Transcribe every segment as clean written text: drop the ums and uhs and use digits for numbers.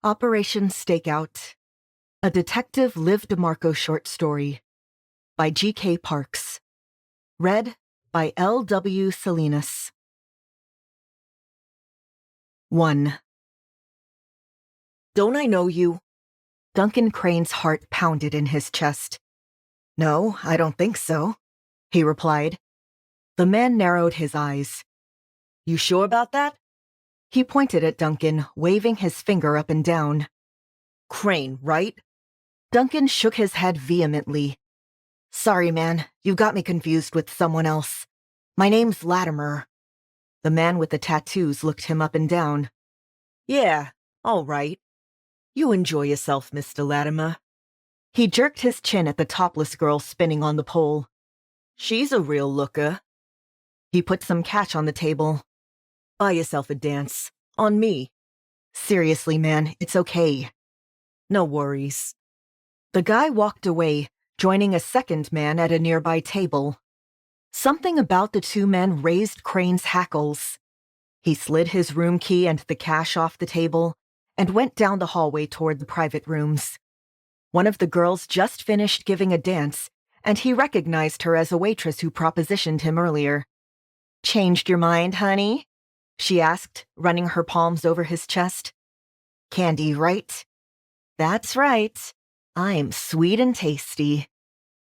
Operation Stakeout, a Detective Liv DeMarco short story by g.k.parks. Read by L.W. Salinas. 1. Don't I know you? Duncan Crane's heart pounded in his chest. No, I don't think so, he replied. The man narrowed his eyes. You sure about that? He pointed at Duncan, waving his finger up and down. Crane, right? Duncan shook his head vehemently. Sorry, man, you got me confused with someone else. My name's Latimer. The man with the tattoos looked him up and down. Yeah, all right. You enjoy yourself, Mr. Latimer. He jerked his chin at the topless girl spinning on the pole. She's a real looker. He put some cash on the table. Buy yourself a dance. On me. Seriously, man, it's okay. No worries. The guy walked away, joining a second man at a nearby table. Something about the two men raised Crane's hackles. He slid his room key and the cash off the table and went down the hallway toward the private rooms. One of the girls just finished giving a dance, and he recognized her as a waitress who propositioned him earlier. Changed your mind, honey? She asked, running her palms over his chest. Candy, right? That's right. I'm sweet and tasty.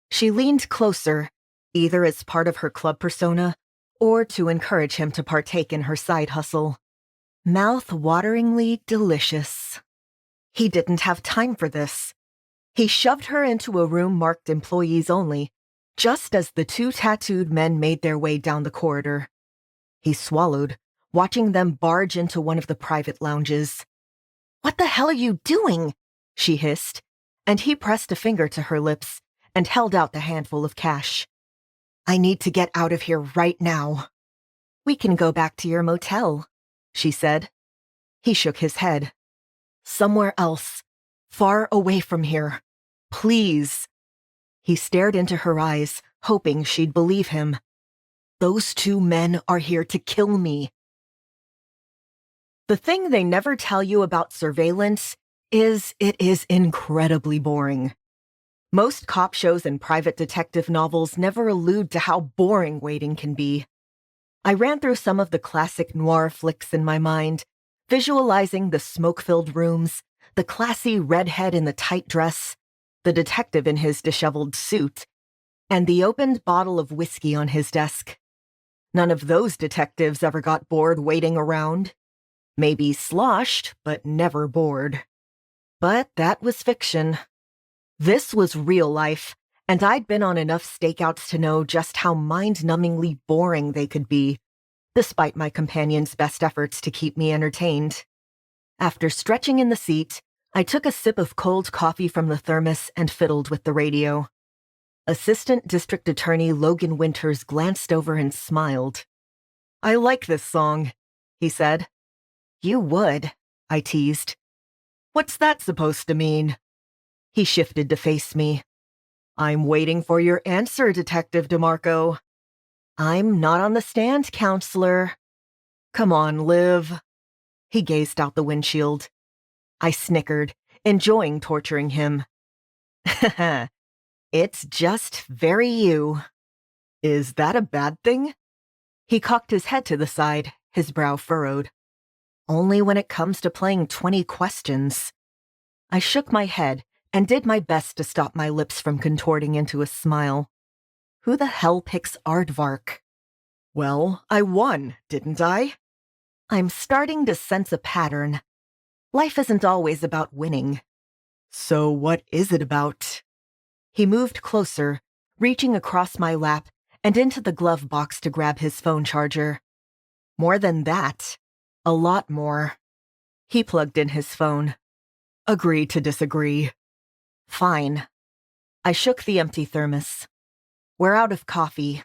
She leaned closer, either as part of her club persona or to encourage him to partake in her side hustle. Mouth-wateringly delicious. He didn't have time for this. He shoved her into a room marked employees only, just as the two tattooed men made their way down the corridor. He swallowed, watching them barge into one of the private lounges. What the hell are you doing? She hissed, and he pressed a finger to her lips and held out the handful of cash. I need to get out of here right now. We can go back to your motel, she said. He shook his head. Somewhere else, far away from here. Please. He stared into her eyes, hoping she'd believe him. Those two men are here to kill me. The thing they never tell you about surveillance is it is incredibly boring. Most cop shows and private detective novels never allude to how boring waiting can be. I ran through some of the classic noir flicks in my mind, visualizing the smoke-filled rooms, the classy redhead in the tight dress, the detective in his disheveled suit, and the opened bottle of whiskey on his desk. None of those detectives ever got bored waiting around. Maybe sloshed, but never bored. But that was fiction. This was real life, and I'd been on enough stakeouts to know just how mind-numbingly boring they could be, despite my companion's best efforts to keep me entertained. After stretching in the seat, I took a sip of cold coffee from the thermos and fiddled with the radio. Assistant District Attorney Logan Winters glanced over and smiled. I like this song, he said. You would, I teased. What's that supposed to mean? He shifted to face me. I'm waiting for your answer, Detective DeMarco. I'm not on the stand, counselor. Come on, Liv. He gazed out the windshield. I snickered, enjoying torturing him. It's just very you. Is that a bad thing? He cocked his head to the side, his brow furrowed. Only when it comes to playing 20 questions. I shook my head and did my best to stop my lips from contorting into a smile. Who the hell picks Aardvark? Well, I won, didn't I? I'm starting to sense a pattern. Life isn't always about winning. So what is it about? He moved closer, reaching across my lap and into the glove box to grab his phone charger. More than that. A lot more. He plugged in his phone. Agree to disagree. Fine. I shook the empty thermos. We're out of coffee.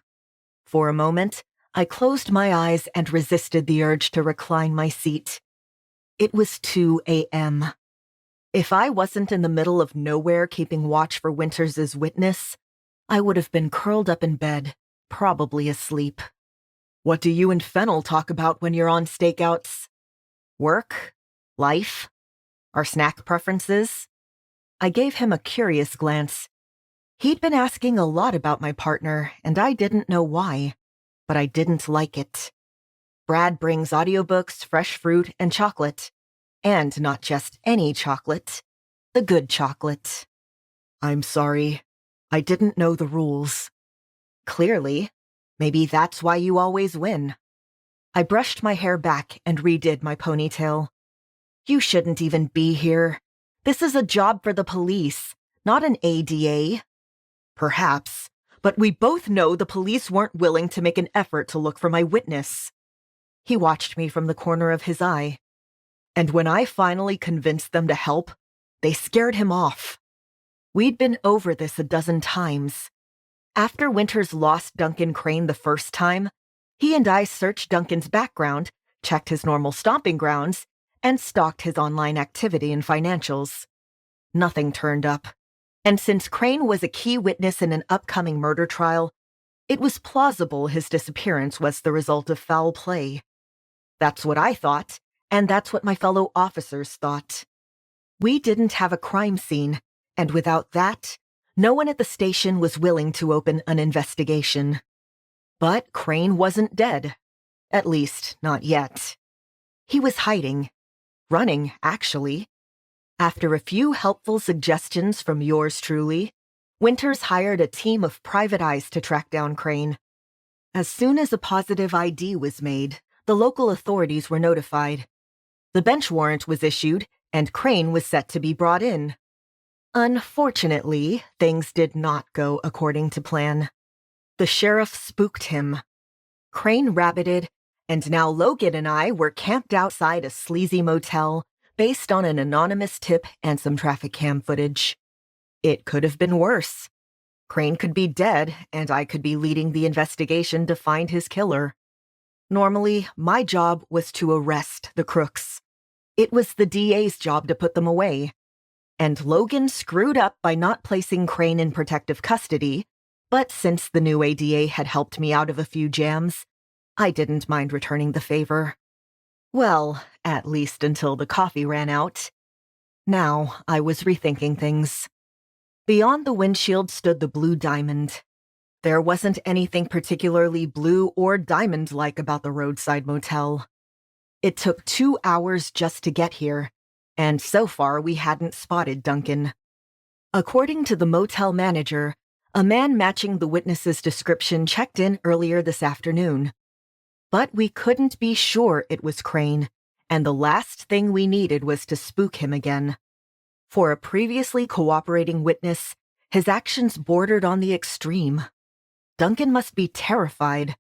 For a moment, I closed my eyes and resisted the urge to recline my seat. It was 2 a.m. If I wasn't in the middle of nowhere keeping watch for Winters' witness, I would have been curled up in bed, probably asleep. What do you and Fennel talk about when you're on stakeouts? Work? Life? Our snack preferences? I gave him a curious glance. He'd been asking a lot about my partner, and I didn't know why, but I didn't like it. Brad brings audiobooks, fresh fruit, and chocolate. And not just any chocolate, the good chocolate. I'm sorry. I didn't know the rules. Clearly. Maybe that's why you always win. I brushed my hair back and redid my ponytail. You shouldn't even be here. This is a job for the police, not an ADA. Perhaps, but we both know the police weren't willing to make an effort to look for my witness. He watched me from the corner of his eye. And when I finally convinced them to help, they scared him off. We'd been over this a dozen times. After Winters lost Duncan Crane the first time, he and I searched Duncan's background, checked his normal stomping grounds, and stalked his online activity and financials. Nothing turned up. And since Crane was a key witness in an upcoming murder trial, it was plausible his disappearance was the result of foul play. That's what I thought, and that's what my fellow officers thought. We didn't have a crime scene, and without that, no one at the station was willing to open an investigation. But Crane wasn't dead. At least, not yet. He was hiding. Running, actually. After a few helpful suggestions from yours truly, Winters hired a team of private eyes to track down Crane. As soon as a positive ID was made, the local authorities were notified. The bench warrant was issued, and Crane was set to be brought in. Unfortunately, things did not go according to plan. The sheriff spooked him. Crane rabbited, and now Logan and I were camped outside a sleazy motel based on an anonymous tip and some traffic cam footage. It could have been worse. Crane could be dead, and I could be leading the investigation to find his killer. Normally, my job was to arrest the crooks. It was the DA's job to put them away. And Logan screwed up by not placing Crane in protective custody, but since the new ADA had helped me out of a few jams, I didn't mind returning the favor. Well, at least until the coffee ran out. Now I was rethinking things. Beyond the windshield stood the Blue Diamond. There wasn't anything particularly blue or diamond-like about the roadside motel. It took 2 hours just to get here, and so far we hadn't spotted Duncan. According to the motel manager, a man matching the witness's description checked in earlier this afternoon. But we couldn't be sure it was Crane, and the last thing we needed was to spook him again. For a previously cooperating witness, his actions bordered on the extreme. Duncan must be terrified,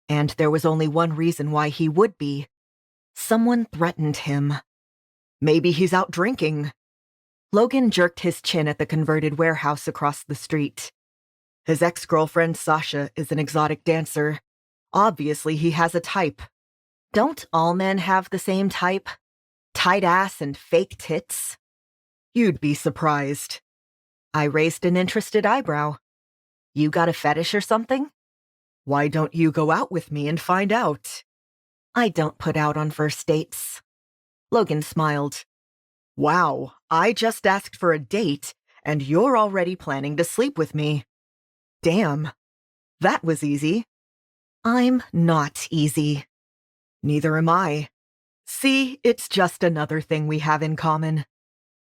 and there was only one reason why he would be. Someone threatened him. Maybe he's out drinking. Logan jerked his chin at the converted warehouse across the street. His ex-girlfriend Sasha is an exotic dancer. Obviously, he has a type. Don't all men have the same type? Tight ass and fake tits? You'd be surprised. I raised an interested eyebrow. You got a fetish or something? Why don't you go out with me and find out? I don't put out on first dates. Logan smiled. Wow, I just asked for a date, and you're already planning to sleep with me. Damn, that was easy. I'm not easy. Neither am I. See, it's just another thing we have in common.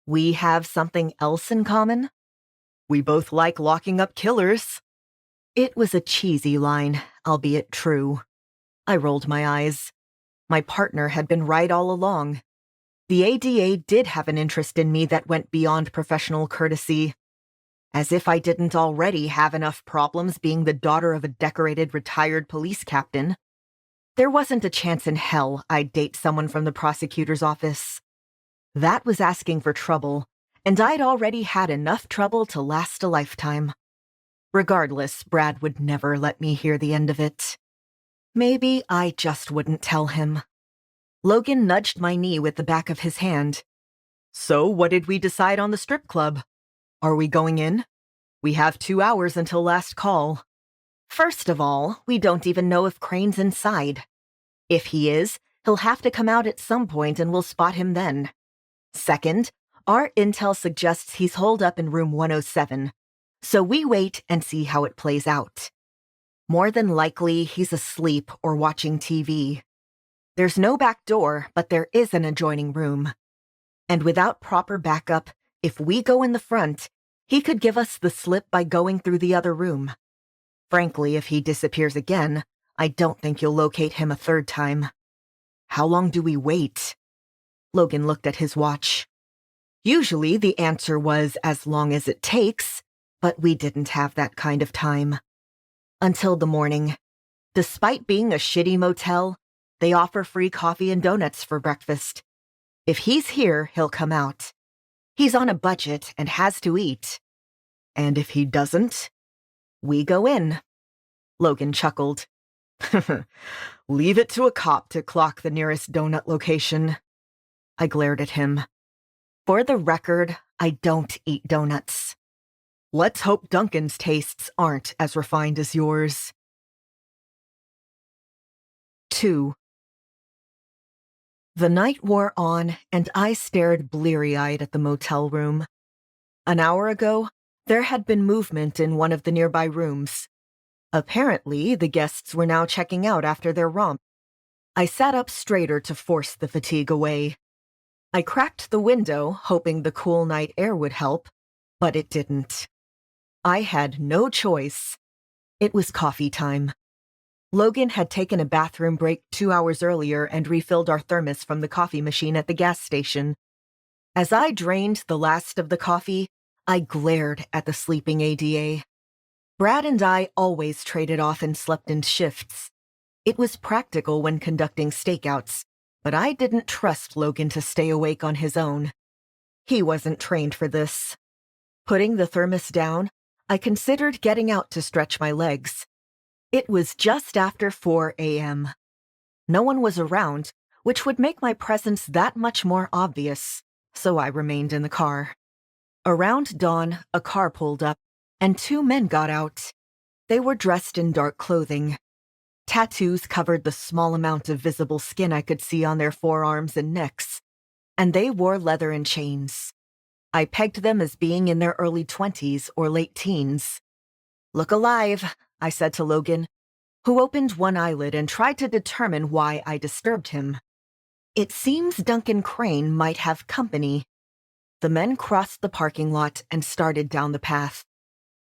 We have something else in common? We both like locking up killers. It was a cheesy line, albeit true. I rolled my eyes. My partner had been right all along. The ADA did have an interest in me that went beyond professional courtesy. As if I didn't already have enough problems being the daughter of a decorated retired police captain. There wasn't a chance in hell I'd date someone from the prosecutor's office. That was asking for trouble, and I'd already had enough trouble to last a lifetime. Regardless, Brad would never let me hear the end of it. Maybe I just wouldn't tell him. Logan nudged my knee with the back of his hand. So what did we decide on the strip club? Are we going in? We have 2 hours until last call. First of all, we don't even know if Crane's inside. If he is, he'll have to come out at some point and we'll spot him then. Second, our intel suggests he's holed up in room 107, so we wait and see how it plays out. More than likely, he's asleep or watching TV. There's no back door, but there is an adjoining room. And without proper backup, if we go in the front, he could give us the slip by going through the other room. Frankly, if he disappears again, I don't think you'll locate him a third time. How long do we wait? Logan looked at his watch. Usually the answer was as long as it takes, but we didn't have that kind of time. Until the morning. Despite being a shitty motel, they offer free coffee and donuts for breakfast. If he's here, he'll come out. He's on a budget and has to eat. And if he doesn't, we go in. Logan chuckled. Leave it to a cop to clock the nearest donut location. I glared at him. For the record, I don't eat donuts. Let's hope Duncan's tastes aren't as refined as yours. 2. The night wore on, and I stared bleary-eyed at the motel room. An hour ago, there had been movement in one of the nearby rooms. Apparently, the guests were now checking out after their romp. I sat up straighter to force the fatigue away. I cracked the window, hoping the cool night air would help, but it didn't. I had no choice. It was coffee time. Logan had taken a bathroom break 2 hours earlier and refilled our thermos from the coffee machine at the gas station. As I drained the last of the coffee, I glared at the sleeping ADA. Brad and I always traded off and slept in shifts. It was practical when conducting stakeouts, but I didn't trust Logan to stay awake on his own. He wasn't trained for this. Putting the thermos down, I considered getting out to stretch my legs. It was just after 4 a.m. No one was around, which would make my presence that much more obvious, so I remained in the car. Around dawn, a car pulled up, and 2 men got out. They were dressed in dark clothing. Tattoos covered the small amount of visible skin I could see on their forearms and necks, and they wore leather and chains. I pegged them as being in their early 20s or late teens. "Look alive," I said to Logan, who opened one eyelid and tried to determine why I disturbed him. "It seems Duncan Crane might have company." The men crossed the parking lot and started down the path.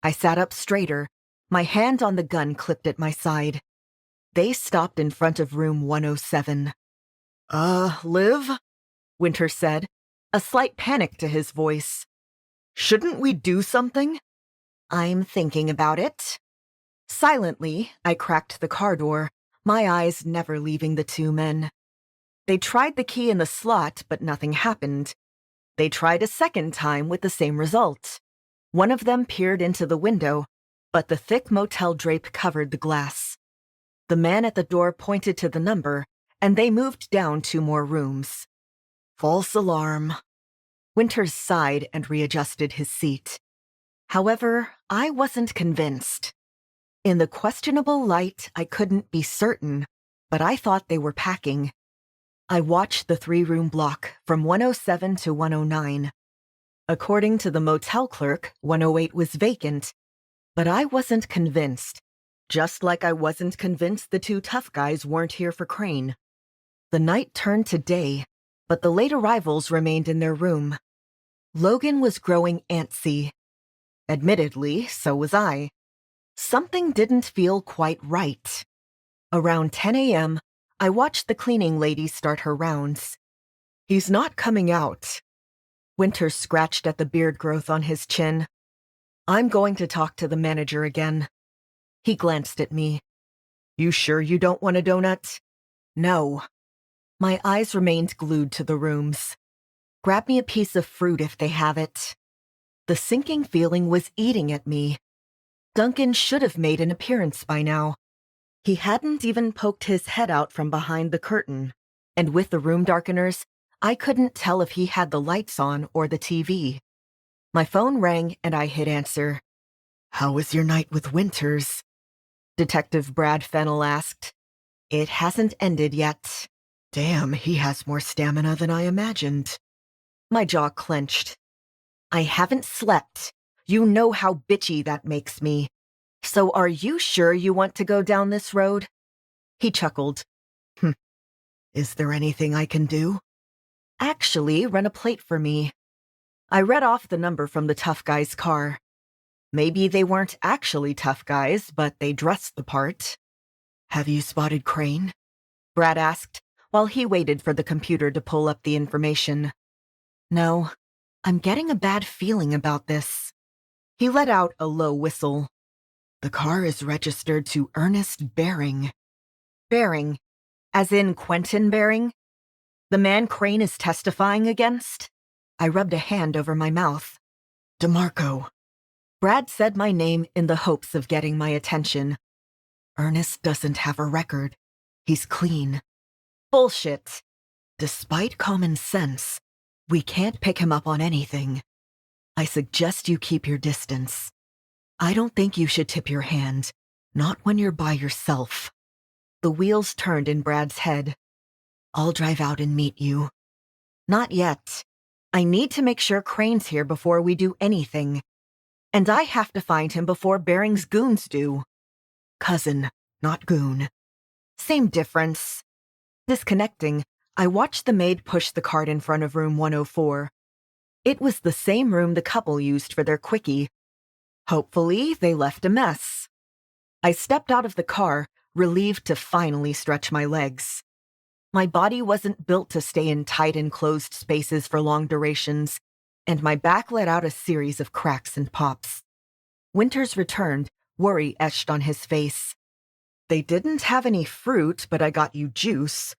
I sat up straighter, my hand on the gun clipped at my side. They stopped in front of room 107. Liv?" Winters said, a slight panic to his voice. "Shouldn't we do something?" "I'm thinking about it." Silently, I cracked the car door, my eyes never leaving the 2 men. They tried the key in the slot, but nothing happened. They tried a second time with the same result. One of them peered into the window, but the thick motel drape covered the glass. The man at the door pointed to the number, and they moved down 2 more rooms. "False alarm." Winters sighed and readjusted his seat. However, I wasn't convinced. In the questionable light, I couldn't be certain, but I thought they were packing. I watched the 3-room block from 107 to 109. According to the motel clerk, 108 was vacant, but I wasn't convinced, just like I wasn't convinced the 2 tough guys weren't here for Crane. The night turned to day, but the late arrivals remained in their room. Logan was growing antsy. Admittedly, so was I. Something didn't feel quite right. Around 10 a.m., I watched the cleaning lady start her rounds. "He's not coming out." Winters scratched at the beard growth on his chin. "I'm going to talk to the manager again." He glanced at me. "You sure you don't want a donut?" "No." My eyes remained glued to the rooms. "Grab me a piece of fruit if they have it." The sinking feeling was eating at me. Duncan should have made an appearance by now. He hadn't even poked his head out from behind the curtain, and with the room darkeners, I couldn't tell if he had the lights on or the TV. My phone rang and I hit answer. "How was your night with Winters?" Detective Brad Fennell asked. "It hasn't ended yet." "Damn, he has more stamina than I imagined." My jaw clenched. I haven't slept. You know how bitchy that makes me. So are you sure you want to go down this road? He chuckled. Is there anything I can do? Actually, run a plate for me. I read off the number from the tough guy's car. Maybe they weren't actually tough guys, but they dressed the part. Have you spotted Crane? Brad asked, while he waited for the computer to pull up the information. No, I'm getting a bad feeling about this. He let out a low whistle. The car is registered to Ernest Baring. Baring, as in Quentin Baring? The man Crane is testifying against? I rubbed a hand over my mouth. DeMarco. Brad said my name in the hopes of getting my attention. Ernest doesn't have a record. He's clean. Bullshit. Despite common sense, we can't pick him up on anything. I suggest you keep your distance. I don't think you should tip your hand, not when you're by yourself. The wheels turned in Brad's head. I'll drive out and meet you. Not yet. I need to make sure Crane's here before we do anything. And I have to find him before Baring's goons do. Cousin, not goon. Same difference. Disconnecting, I watched the maid push the cart in front of room 104. It was the same room the couple used for their quickie. Hopefully, they left a mess. I stepped out of the car, relieved to finally stretch my legs. My body wasn't built to stay in tight enclosed spaces for long durations, and my back let out a series of cracks and pops. Winters returned, worry etched on his face. They didn't have any fruit, but I got you juice.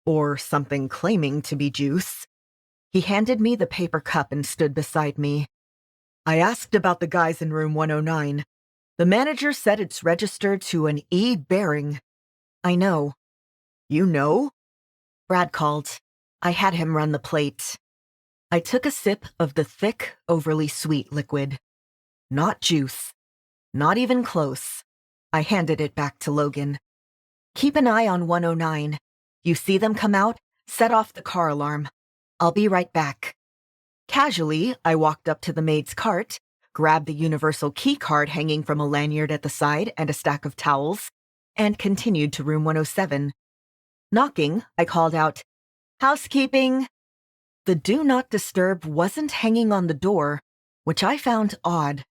Or something claiming to be juice. He handed me the paper cup and stood beside me. I asked about the guys in room 109. The manager said it's registered to an E. Baring. I know. You know? Brad called. I had him run the plate. I took a sip of the thick, overly sweet liquid. Not juice. Not even close. I handed it back to Logan. Keep an eye on 109. You see them come out, set off the car alarm. I'll be right back. Casually, I walked up to the maid's cart, grabbed the universal key card hanging from a lanyard at the side and a stack of towels, and continued to room 107. Knocking, I called out, "Housekeeping!" The Do Not Disturb wasn't hanging on the door, which I found odd.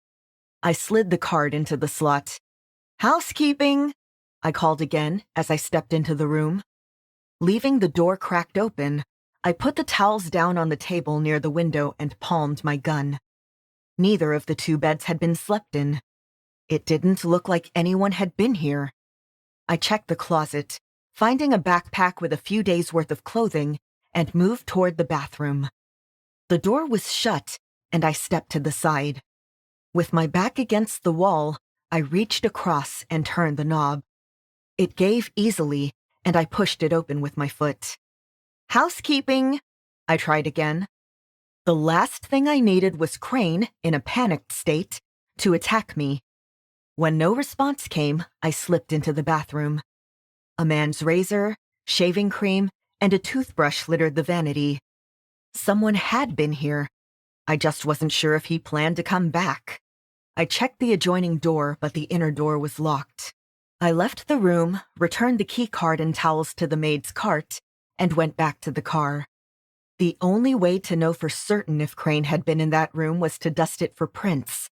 I slid the card into the slot. "Housekeeping!" I called again as I stepped into the room. Leaving the door cracked open, I put the towels down on the table near the window and palmed my gun. Neither of the two beds had been slept in. It didn't look like anyone had been here. I checked the closet, finding a backpack with a few days' worth of clothing, and moved toward the bathroom. The door was shut, and I stepped to the side. With my back against the wall, I reached across and turned the knob. It gave easily, and I pushed it open with my foot. "Housekeeping!" I tried again. The last thing I needed was Crane, in a panicked state, to attack me. When no response came, I slipped into the bathroom. A man's razor, shaving cream, and a toothbrush littered the vanity. Someone had been here. I just wasn't sure if he planned to come back. I checked the adjoining door, but the inner door was locked. I left the room, returned the key card and towels to the maid's cart, and went back to the car. The only way to know for certain if Crane had been in that room was to dust it for prints.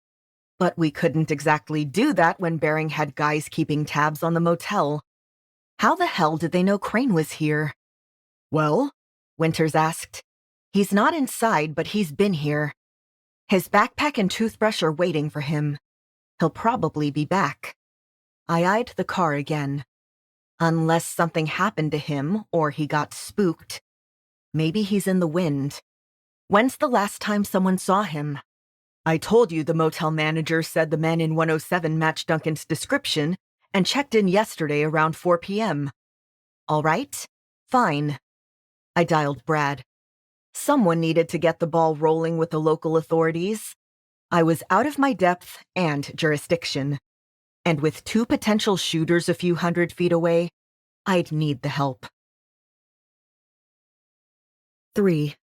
But we couldn't exactly do that when Baring had guys keeping tabs on the motel. How the hell did they know Crane was here? "Well?" Winters asked. "He's not inside, but he's been here. His backpack and toothbrush are waiting for him. He'll probably be back." I eyed the car again. Unless something happened to him or he got spooked. Maybe he's in the wind. When's the last time someone saw him? I told you the motel manager said the men in 107 matched Duncan's description and checked in yesterday around 4 p.m. All right, fine. I dialed Brad. Someone needed to get the ball rolling with the local authorities. I was out of my depth and jurisdiction. And with two potential shooters a few hundred feet away, I'd need the help. 3.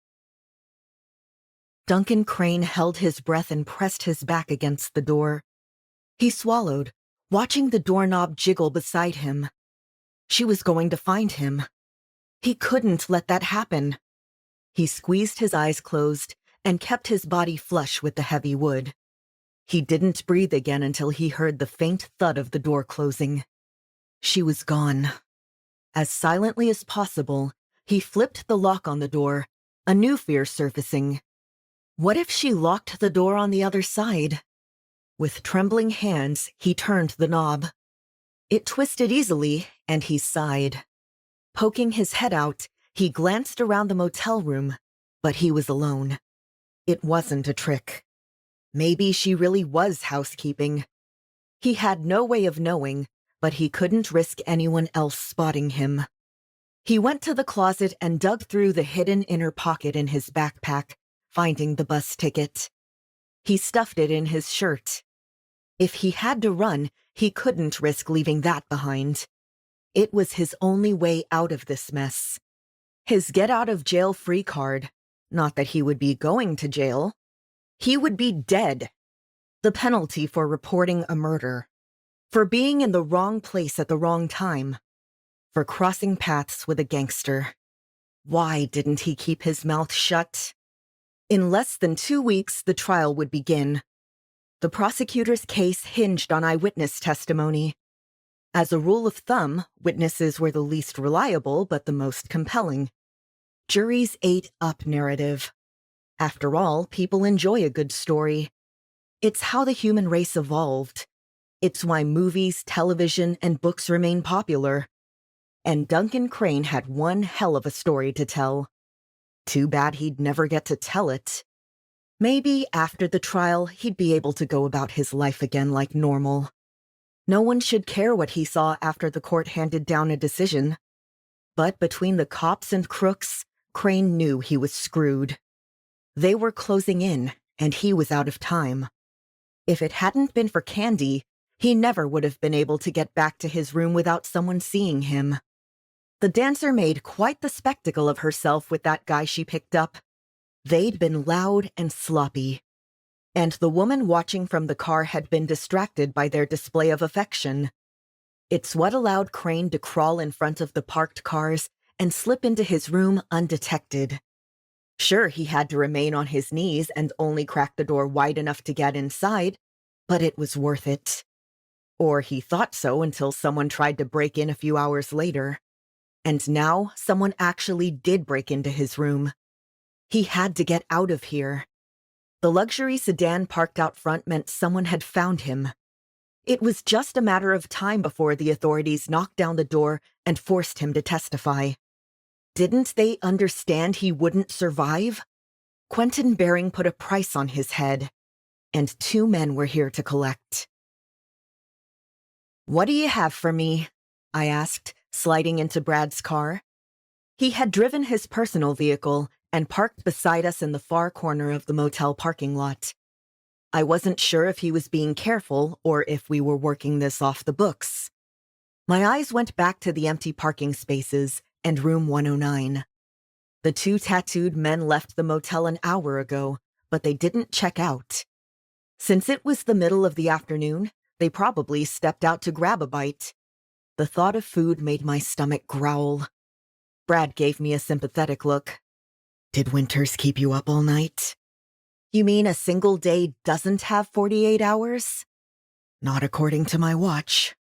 Duncan Crane held his breath and pressed his back against the door. He swallowed, watching the doorknob jiggle beside him. She was going to find him. He couldn't let that happen. He squeezed his eyes closed and kept his body flush with the heavy wood. He didn't breathe again until he heard the faint thud of the door closing. She was gone. As silently as possible, he flipped the lock on the door, a new fear surfacing. What if she locked the door on the other side? With trembling hands, he turned the knob. It twisted easily, and he sighed. Poking his head out, he glanced around the motel room, but he was alone. It wasn't a trick. Maybe she really was housekeeping. He had no way of knowing, but he couldn't risk anyone else spotting him. He went to the closet and dug through the hidden inner pocket in his backpack, finding the bus ticket. He stuffed it in his shirt. If he had to run, he couldn't risk leaving that behind. It was his only way out of this mess. His get-out-of-jail-free card. Not that he would be going to jail. He would be dead. The penalty for reporting a murder. For being in the wrong place at the wrong time. For crossing paths with a gangster. Why didn't he keep his mouth shut? In less than 2 weeks, the trial would begin. The prosecutor's case hinged on eyewitness testimony. As a rule of thumb, witnesses were the least reliable but the most compelling. Juries ate up narrative. After all, people enjoy a good story. It's how the human race evolved. It's why movies, television, and books remain popular. And Duncan Crane had one hell of a story to tell. Too bad he'd never get to tell it. Maybe after the trial, he'd be able to go about his life again like normal. No one should care what he saw after the court handed down a decision. But between the cops and crooks, Crane knew he was screwed. They were closing in, and he was out of time. If it hadn't been for Candy, he never would have been able to get back to his room without someone seeing him. The dancer made quite the spectacle of herself with that guy she picked up. They'd been loud and sloppy. And the woman watching from the car had been distracted by their display of affection. It's what allowed Crane to crawl in front of the parked cars and slip into his room undetected. Sure, he had to remain on his knees and only crack the door wide enough to get inside, but it was worth it. Or he thought so until someone tried to break in a few hours later. And now, someone actually did break into his room. He had to get out of here. The luxury sedan parked out front meant someone had found him. It was just a matter of time before the authorities knocked down the door and forced him to testify. Didn't they understand he wouldn't survive? Quentin Baring put a price on his head, and 2 men were here to collect. "What do you have for me?" I asked, sliding into Brad's car. He had driven his personal vehicle and parked beside us in the far corner of the motel parking lot. I wasn't sure if he was being careful or if we were working this off the books. My eyes went back to the empty parking spaces and room 109. The 2 tattooed men left the motel an hour ago, but they didn't check out. Since it was the middle of the afternoon, they probably stepped out to grab a bite. The thought of food made my stomach growl. Brad gave me a sympathetic look. "Did Winters keep you up all night?" "You mean a single day doesn't have 48 hours? "Not according to my watch."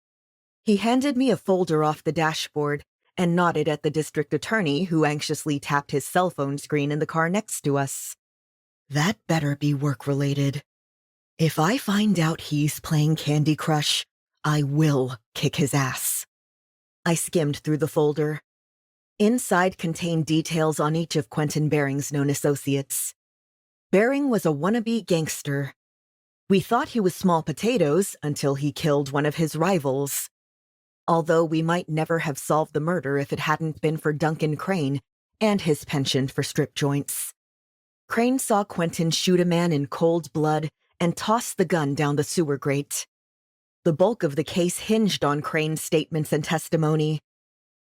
He handed me a folder off the dashboard and nodded at the district attorney who anxiously tapped his cell phone screen in the car next to us. "That better be work-related. If I find out he's playing Candy Crush, I will kick his ass." I skimmed through the folder. Inside contained details on each of Quentin Baring's known associates. Baring was a wannabe gangster. We thought he was small potatoes until he killed one of his rivals. Although we might never have solved the murder if it hadn't been for Duncan Crane and his penchant for strip joints. Crane saw Quentin shoot a man in cold blood and toss the gun down the sewer grate. The bulk of the case hinged on Crane's statements and testimony.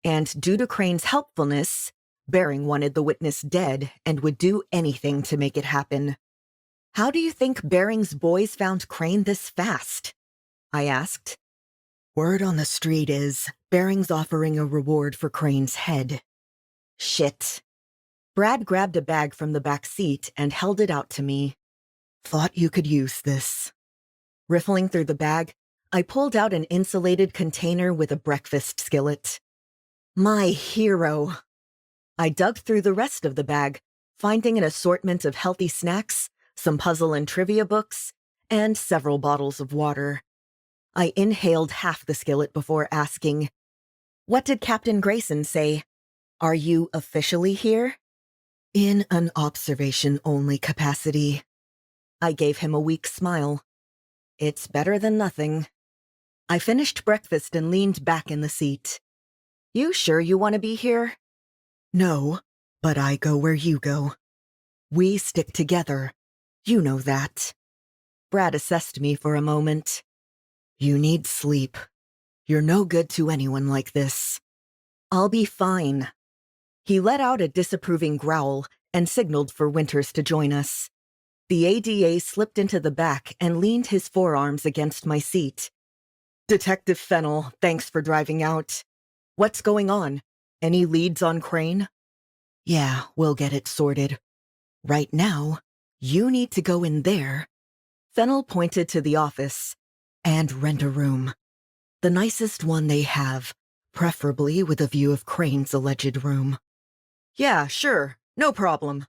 And due to Crane's helpfulness, Bering wanted the witness dead and would do anything to make it happen. How do you think Bering's boys found Crane this fast? I asked. Word on the street is Bering's offering a reward for Crane's head. Shit. Brad grabbed a bag from the back seat and held it out to me. Thought you could use this. Riffling through the bag, I pulled out an insulated container with a breakfast skillet. My hero. I dug through the rest of the bag, finding an assortment of healthy snacks, some puzzle and trivia books, and several bottles of water. I inhaled half the skillet before asking, "What did Captain Grayson say? Are you officially here?" "In an observation-only capacity." I gave him a weak smile. It's better than nothing. I finished breakfast and leaned back in the seat. You sure you want to be here? No, but I go where you go. We stick together. You know that. Brad assessed me for a moment. You need sleep. You're no good to anyone like this. I'll be fine. He let out a disapproving growl and signaled for Winters to join us. The ADA slipped into the back and leaned his forearms against my seat. Detective Fennel, thanks for driving out. What's going on? Any leads on Crane? Yeah, we'll get it sorted. Right now, you need to go in there. Fennel pointed to the office. And rent a room. The nicest one they have, preferably with a view of Crane's alleged room. Yeah, sure, no problem.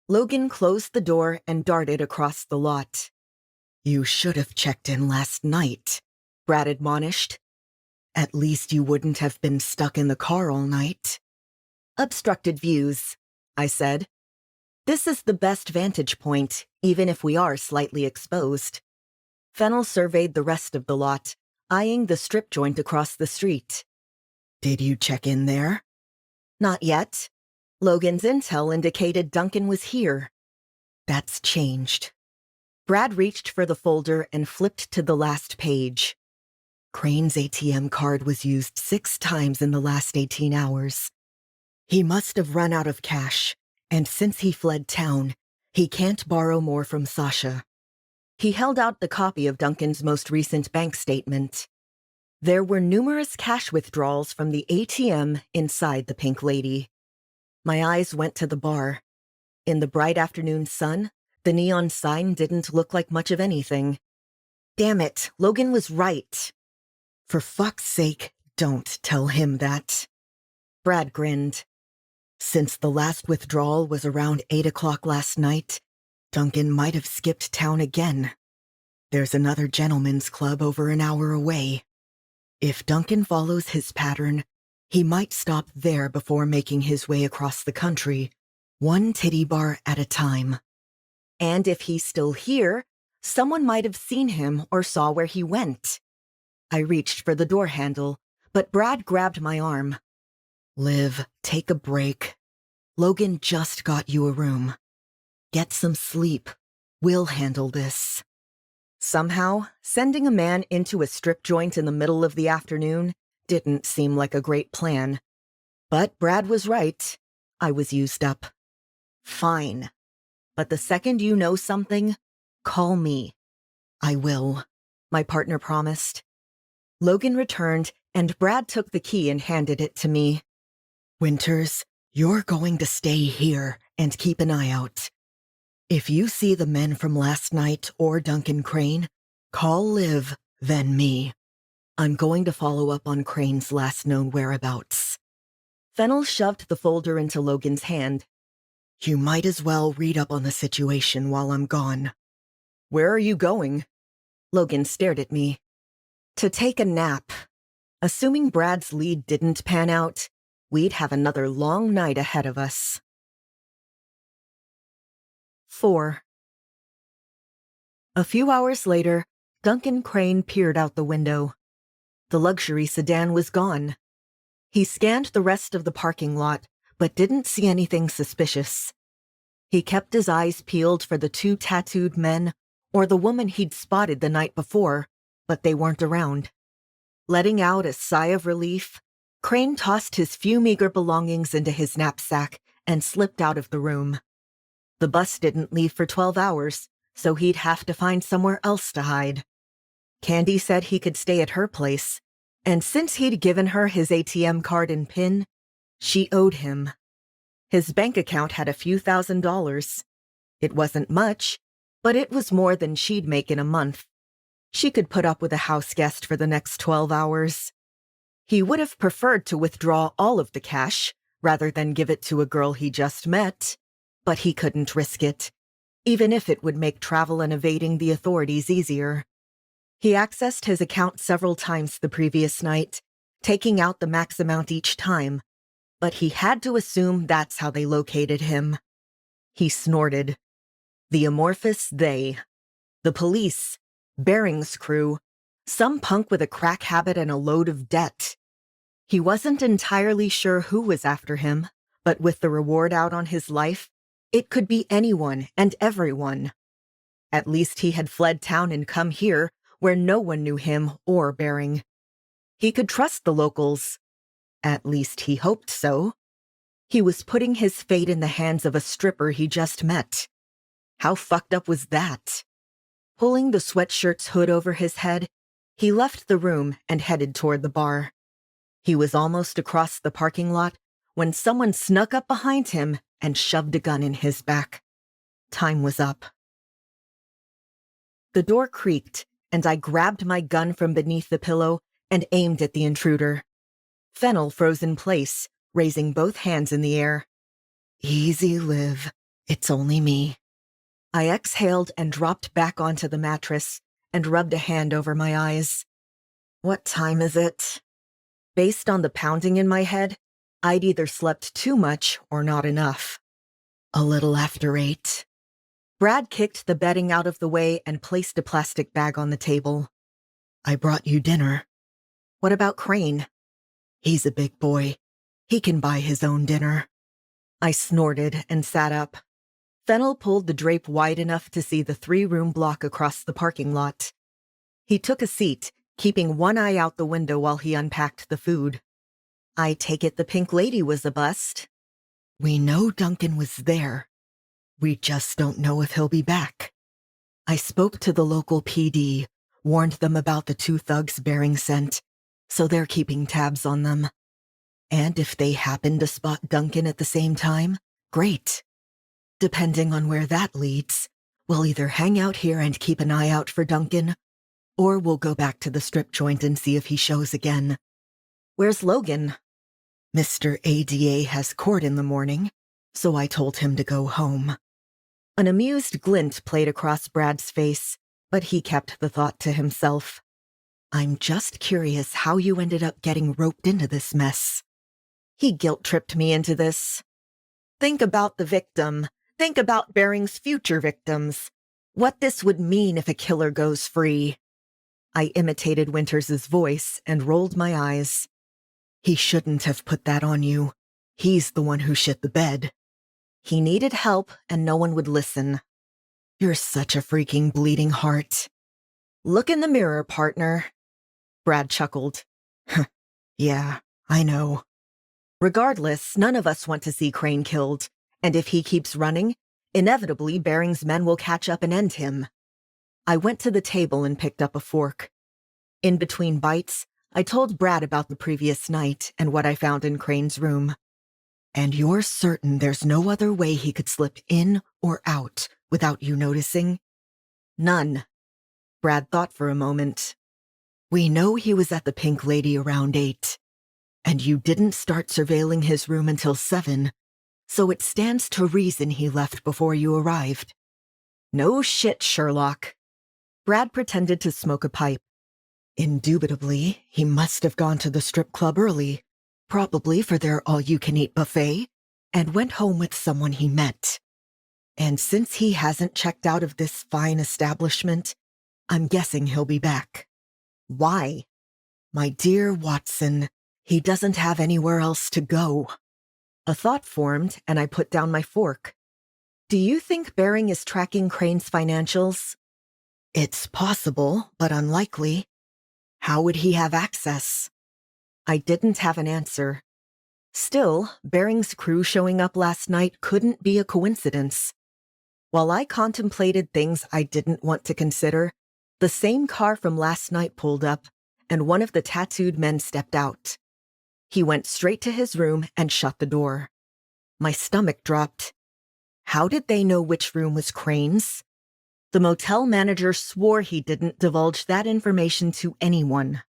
Logan closed the door and darted across the lot. You should have checked in last night, Brad admonished. At least you wouldn't have been stuck in the car all night. Obstructed views, I said. This is the best vantage point, even if we are slightly exposed. Fennel surveyed the rest of the lot, eyeing the strip joint across the street. Did you check in there? Not yet. Logan's intel indicated Duncan was here. That's changed. Brad reached for the folder and flipped to the last page. Crane's ATM card was used 6 times in the last 18 hours. He must have run out of cash, and since he fled town, he can't borrow more from Sasha. He held out the copy of Duncan's most recent bank statement. There were numerous cash withdrawals from the ATM inside the Pink Lady. My eyes went to the bar. In the bright afternoon sun, the neon sign didn't look like much of anything. Damn it, Logan was right. For fuck's sake, don't tell him that. Brad grinned. Since the last withdrawal was around 8 o'clock last night, Duncan might have skipped town again. There's another gentleman's club over an hour away. If Duncan follows his pattern, he might stop there before making his way across the country, one titty bar at a time. And if he's still here, someone might have seen him or saw where he went. I reached for the door handle, but Brad grabbed my arm. Liv, take a break. Logan just got you a room. Get some sleep. We'll handle this. Somehow, sending a man into a strip joint in the middle of the afternoon didn't seem like a great plan. But Brad was right. I was used up. Fine. But the second you know something, call me. I will, my partner promised. Logan returned, and Brad took the key and handed it to me. Winters, you're going to stay here and keep an eye out. If you see the men from last night or Duncan Crane, call Liv, then me. I'm going to follow up on Crane's last known whereabouts. Fennel shoved the folder into Logan's hand. You might as well read up on the situation while I'm gone. Where are you going? Logan stared at me. To take a nap. Assuming Brad's lead didn't pan out, we'd have another long night ahead of us. 4. A few hours later, Duncan Crane peered out the window. The luxury sedan was gone. He scanned the rest of the parking lot, but didn't see anything suspicious. He kept his eyes peeled for the 2 tattooed men or the woman he'd spotted the night before, but they weren't around. Letting out a sigh of relief, Crane tossed his few meager belongings into his knapsack and slipped out of the room. The bus didn't leave for 12 hours, so he'd have to find somewhere else to hide. Candy said he could stay at her place, and since he'd given her his ATM card and PIN, she owed him. His bank account had a few $1,000s. It wasn't much, but it was more than she'd make in a month. She could put up with a house guest for the next 12 hours. He would have preferred to withdraw all of the cash rather than give it to a girl he just met, but he couldn't risk it, even if it would make travel and evading the authorities easier. He accessed his account several times the previous night, taking out the max amount each time, but he had to assume that's how they located him. He snorted. The amorphous they. The police. Bering's crew. Some punk with a crack habit and a load of debt. He wasn't entirely sure who was after him, but with the reward out on his life, it could be anyone and everyone. At least he had fled town and come here, where no one knew him or Bering. He could trust the locals. At least he hoped so. He was putting his fate in the hands of a stripper he just met. How fucked up was that? Pulling the sweatshirt's hood over his head, he left the room and headed toward the bar. He was almost across the parking lot when someone snuck up behind him and shoved a gun in his back. Time was up. The door creaked, and I grabbed my gun from beneath the pillow and aimed at the intruder. Fennel froze in place, raising both hands in the air. Easy, Liv. It's only me. I exhaled and dropped back onto the mattress and rubbed a hand over my eyes. What time is it? Based on the pounding in my head, I'd either slept too much or not enough. A little after 8. Brad kicked the bedding out of the way and placed a plastic bag on the table. I brought you dinner. What about Crane? He's a big boy. He can buy his own dinner. I snorted and sat up. Fennel pulled the drape wide enough to see the 3-room block across the parking lot. He took a seat, keeping one eye out the window while he unpacked the food. I take it the pink lady was a bust. We know Duncan was there. We just don't know if he'll be back. I spoke to the local PD, warned them about the 2 thugs Bering sent, so they're keeping tabs on them. And if they happen to spot Duncan at the same time, great. Depending on where that leads, we'll either hang out here and keep an eye out for Duncan, or we'll go back to the strip joint and see if he shows again. Where's Logan? Mr. ADA has court in the morning, so I told him to go home. An amused glint played across Brad's face, but he kept the thought to himself. I'm just curious how you ended up getting roped into this mess. He guilt-tripped me into this. Think about the victim. Think about Bering's future victims. What this would mean if a killer goes free. I imitated Winters' voice and rolled my eyes. He shouldn't have put that on you. He's the one who shit the bed. He needed help and no one would listen. You're such a freaking bleeding heart. Look in the mirror, partner. Brad chuckled. Yeah, I know. Regardless, none of us want to see Crane killed, and if he keeps running, inevitably Bering's men will catch up and end him. I went to the table and picked up a fork. In between bites, I told Brad about the previous night and what I found in Crane's room. And you're certain there's no other way he could slip in or out without you noticing? None. Brad thought for a moment. We know he was at the Pink Lady around 8. And you didn't start surveilling his room until 7, so it stands to reason he left before you arrived. No shit, Sherlock. Brad pretended to smoke a pipe. Indubitably, he must have gone to the strip club early, probably for their all-you-can-eat buffet, and went home with someone he met. And since he hasn't checked out of this fine establishment, I'm guessing he'll be back. Why? My dear Watson, he doesn't have anywhere else to go. A thought formed, and I put down my fork. Do you think Bering is tracking Crane's financials? It's possible, but unlikely. How would he have access? I didn't have an answer. Still, Bering's crew showing up last night couldn't be a coincidence. While I contemplated things I didn't want to consider, the same car from last night pulled up, and one of the tattooed men stepped out. He went straight to his room and shut the door. My stomach dropped. How did they know which room was Crane's? The motel manager swore he didn't divulge that information to anyone.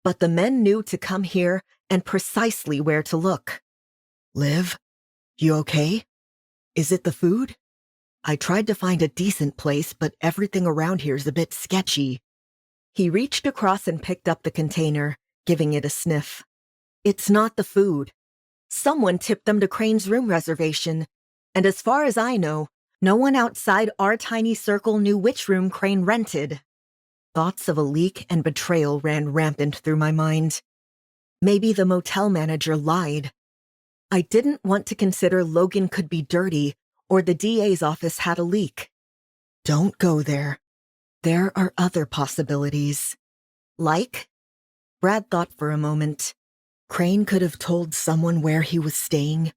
But the men knew to come here and precisely where to look. Liv, you okay? Is it the food? I tried to find a decent place, but everything around here's a bit sketchy. He reached across and picked up the container, giving it a sniff. It's not the food. Someone tipped them to Crane's room reservation, and as far as I know, no one outside our tiny circle knew which room Crane rented. Thoughts of a leak and betrayal ran rampant through my mind. Maybe the motel manager lied. I didn't want to consider Logan could be dirty or the DA's office had a leak. Don't go there. There are other possibilities. Like? Brad thought for a moment. Crane could have told someone where he was staying,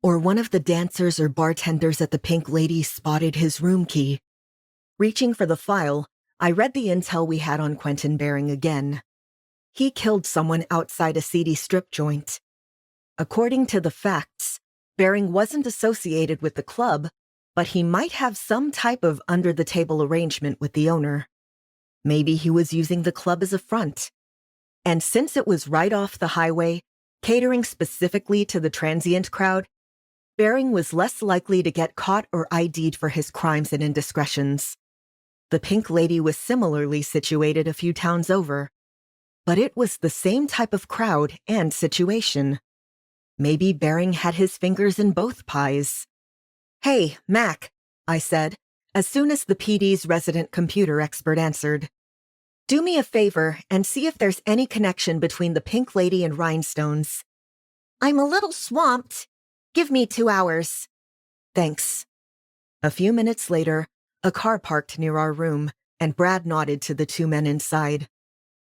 or one of the dancers or bartenders at the Pink Lady spotted his room key. Reaching for the file, I read the intel we had on Quentin Bering again. He killed someone outside a seedy strip joint. According to the facts, Bering wasn't associated with the club, but he might have some type of under-the-table arrangement with the owner. Maybe he was using the club as a front. And since it was right off the highway, catering specifically to the transient crowd, Bering was less likely to get caught or ID'd for his crimes and indiscretions. The Pink Lady was similarly situated a few towns over. But it was the same type of crowd and situation. Maybe Bering had his fingers in both pies. Hey, Mac, I said, as soon as the PD's resident computer expert answered. Do me a favor and see if there's any connection between the Pink Lady and Rhinestones. I'm a little swamped. Give me 2 hours. Thanks. A few minutes later, a car parked near our room, and Brad nodded to the 2 men inside.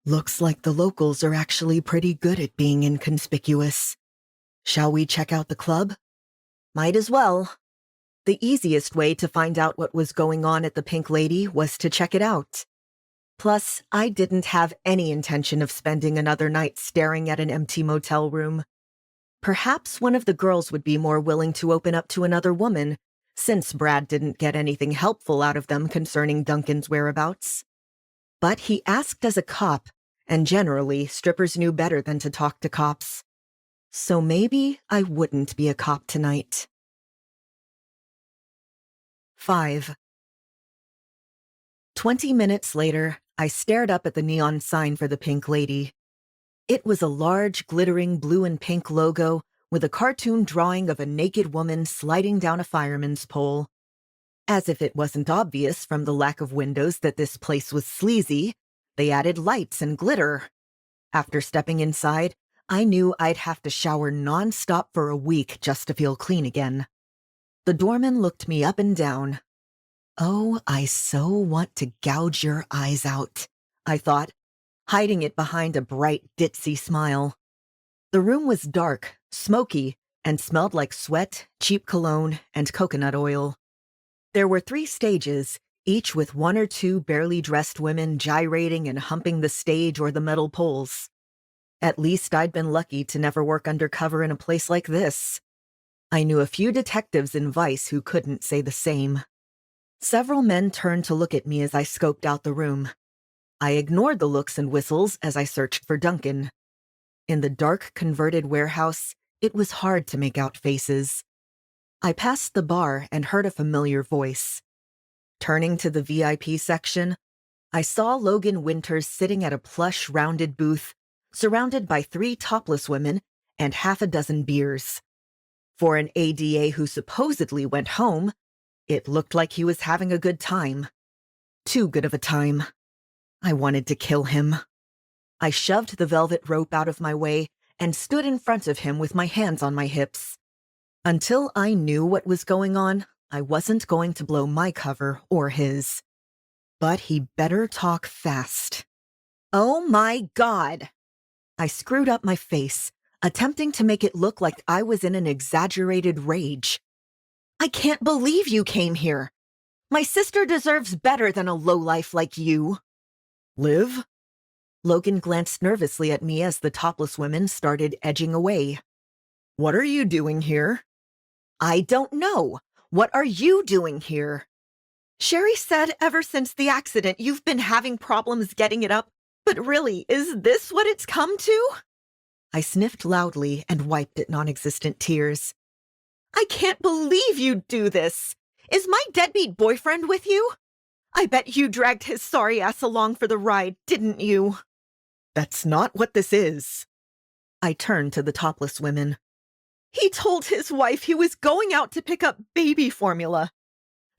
Looks like the locals are actually pretty good at being inconspicuous. Shall we check out the club? Might as well. The easiest way to find out what was going on at the Pink Lady was to check it out. Plus, I didn't have any intention of spending another night staring at an empty motel room. Perhaps one of the girls would be more willing to open up to another woman, since Brad didn't get anything helpful out of them concerning Duncan's whereabouts. But he asked as a cop, and generally, strippers knew better than to talk to cops. So maybe I wouldn't be a cop tonight. 5. 20 minutes later, I stared up at the neon sign for the Pink Lady. It was a large, glittering blue and pink logo with a cartoon drawing of a naked woman sliding down a fireman's pole. As if it wasn't obvious from the lack of windows that this place was sleazy, they added lights and glitter. After stepping inside, I knew I'd have to shower non-stop for a week just to feel clean again. The doorman looked me up and down. Oh, I so want to gouge your eyes out, I thought, hiding it behind a bright, ditzy smile. The room was dark, smoky, and smelled like sweat, cheap cologne, and coconut oil. There were 3 stages, each with 1 or 2 barely dressed women gyrating and humping the stage or the metal poles. At least I'd been lucky to never work undercover in a place like this. I knew a few detectives in Vice who couldn't say the same. Several men turned to look at me as I scoped out the room. I ignored the looks and whistles as I searched for Duncan. In the dark, converted warehouse, it was hard to make out faces. I passed the bar and heard a familiar voice. Turning to the VIP section, I saw Logan Winters sitting at a plush, rounded booth, surrounded by 3 topless women and half a dozen beers. For an ADA who supposedly went home, it looked like he was having a good time. Too good of a time. I wanted to kill him. I shoved the velvet rope out of my way and stood in front of him with my hands on my hips. Until I knew what was going on, I wasn't going to blow my cover or his. But he better talk fast. Oh my God! I screwed up my face, attempting to make it look like I was in an exaggerated rage. I can't believe you came here. My sister deserves better than a lowlife like you. Liv? Logan glanced nervously at me as the topless women started edging away. What are you doing here? I don't know. What are you doing here? Sherry said ever since the accident you've been having problems getting it up, but really, is this what it's come to? I sniffed loudly and wiped at non-existent tears. I can't believe you'd do this. Is my deadbeat boyfriend with you? I bet you dragged his sorry ass along for the ride, didn't you? That's not what this is. I turned to the topless women. He told his wife he was going out to pick up baby formula.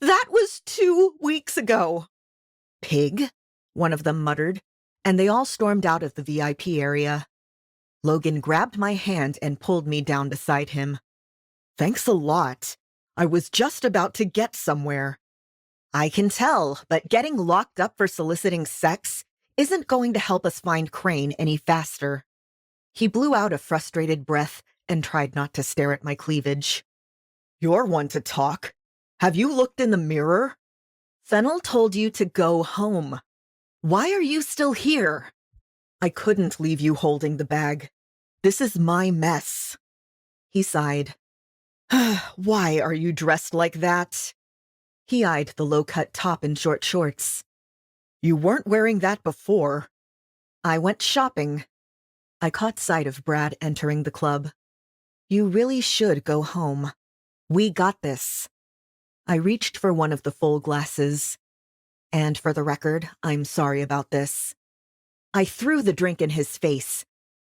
That was 2 weeks ago. Pig, one of them muttered, and they all stormed out of the VIP area. Logan grabbed my hand and pulled me down beside him. Thanks a lot. I was just about to get somewhere. I can tell, but getting locked up for soliciting sex isn't going to help us find Crane any faster. He blew out a frustrated breath and tried not to stare at my cleavage. You're one to talk. Have you looked in the mirror? Fennel told you to go home. Why are you still here? I couldn't leave you holding the bag. This is my mess. He sighed. Why are you dressed like that? He eyed the low-cut top and short shorts. You weren't wearing that before. I went shopping. I caught sight of Brad entering the club. You really should go home. We got this. I reached for one of the full glasses. And for the record, I'm sorry about this. I threw the drink in his face.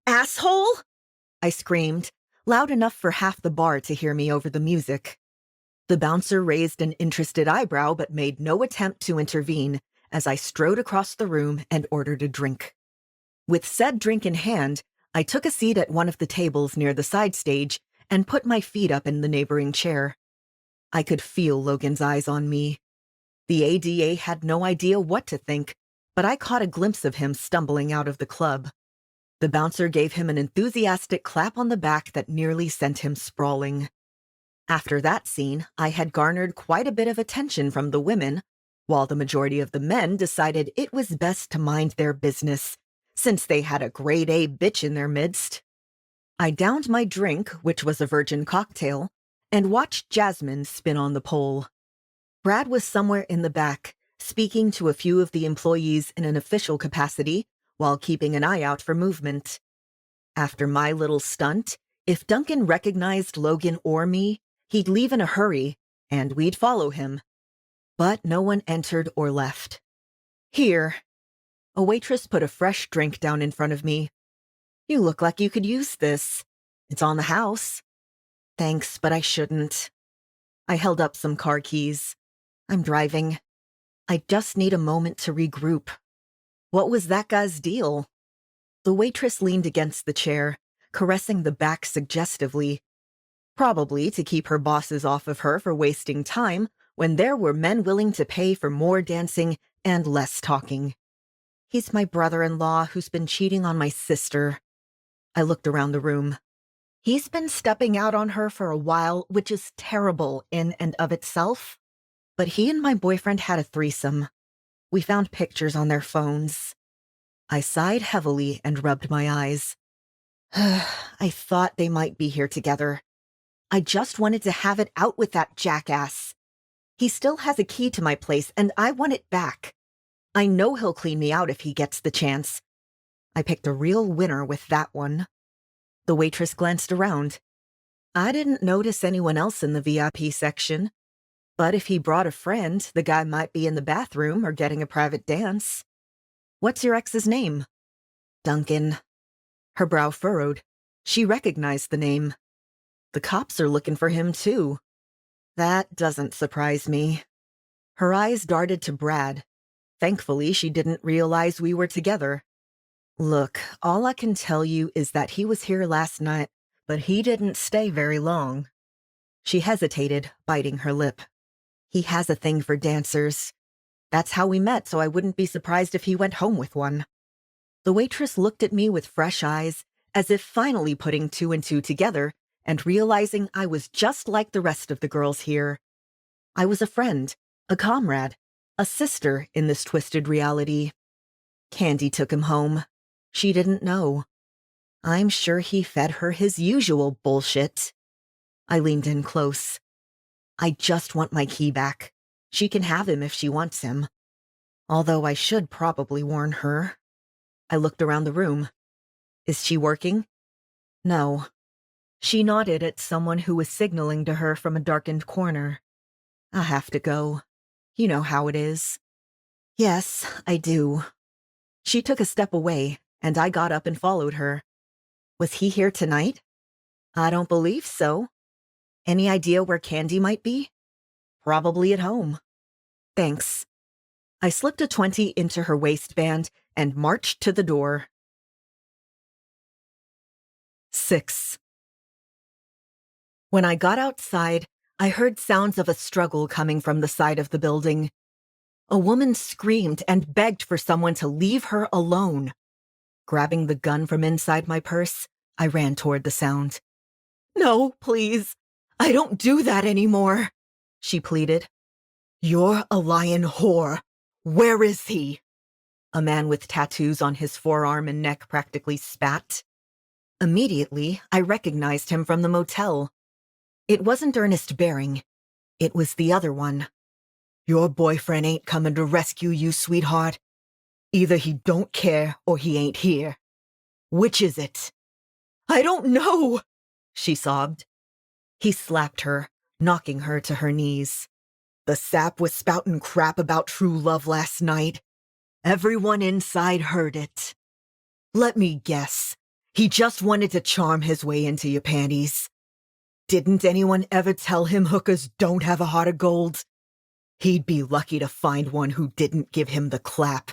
Asshole! I screamed, loud enough for half the bar to hear me over the music. The bouncer raised an interested eyebrow but made no attempt to intervene as I strode across the room and ordered a drink. With said drink in hand, I took a seat at one of the tables near the side stage and put my feet up in the neighboring chair. I could feel Logan's eyes on me. The ADA had no idea what to think, but I caught a glimpse of him stumbling out of the club. The bouncer gave him an enthusiastic clap on the back that nearly sent him sprawling. After that scene, I had garnered quite a bit of attention from the women, while the majority of the men decided it was best to mind their business, since they had a grade A bitch in their midst. I downed my drink, which was a virgin cocktail, and watched Jasmine spin on the pole. Brad was somewhere in the back, speaking to a few of the employees in an official capacity, while keeping an eye out for movement. After my little stunt, if Duncan recognized Logan or me, he'd leave in a hurry, and we'd follow him. But no one entered or left. Here. A waitress put a fresh drink down in front of me. You look like you could use this. It's on the house. Thanks, but I shouldn't. I held up some car keys. I'm driving. I just need a moment to regroup. What was that guy's deal? The waitress leaned against the chair, caressing the back suggestively. Probably to keep her bosses off of her for wasting time when there were men willing to pay for more dancing and less talking. He's my brother-in-law who's been cheating on my sister. I looked around the room. He's been stepping out on her for a while, which is terrible in and of itself. But he and my boyfriend had a threesome. We found pictures on their phones. I sighed heavily and rubbed my eyes. I thought they might be here together. I just wanted to have it out with that jackass. He still has a key to my place, and I want it back. I know he'll clean me out if he gets the chance. I picked a real winner with that one. The waitress glanced around. I didn't notice anyone else in the VIP section. But if he brought a friend, the guy might be in the bathroom or getting a private dance. What's your ex's name? Duncan. Her brow furrowed. She recognized the name. The cops are looking for him, too. That doesn't surprise me. Her eyes darted to Brad. Thankfully, she didn't realize we were together. Look, all I can tell you is that he was here last night, but he didn't stay very long. She hesitated, biting her lip. He has a thing for dancers. That's how we met, so I wouldn't be surprised if he went home with one. The waitress looked at me with fresh eyes, as if finally putting two and two together and realizing I was just like the rest of the girls here. I was a friend, a comrade, a sister in this twisted reality. Candy took him home. She didn't know. I'm sure he fed her his usual bullshit. I leaned in close. I just want my key back. She can have him if she wants him. Although I should probably warn her. I looked around the room. Is she working? No. She nodded at someone who was signaling to her from a darkened corner. I have to go. You know how it is. Yes, I do. She took a step away, and I got up and followed her. Was he here tonight? I don't believe so. Any idea where Candy might be? Probably at home. Thanks. I slipped a 20 into her waistband and marched to the door. 6. When I got outside, I heard sounds of a struggle coming from the side of the building. A woman screamed and begged for someone to leave her alone. Grabbing the gun from inside my purse, I ran toward the sound. No, please. I don't do that anymore, she pleaded. You're a lying whore. Where is he? A man with tattoos on his forearm and neck practically spat. Immediately, I recognized him from the motel. It wasn't Ernest Bering. It was the other one. Your boyfriend ain't coming to rescue you, sweetheart. Either he don't care or he ain't here. Which is it? I don't know, she sobbed. He slapped her, knocking her to her knees. The sap was spouting crap about true love last night. Everyone inside heard it. Let me guess. He just wanted to charm his way into your panties. Didn't anyone ever tell him hookers don't have a heart of gold? He'd be lucky to find one who didn't give him the clap.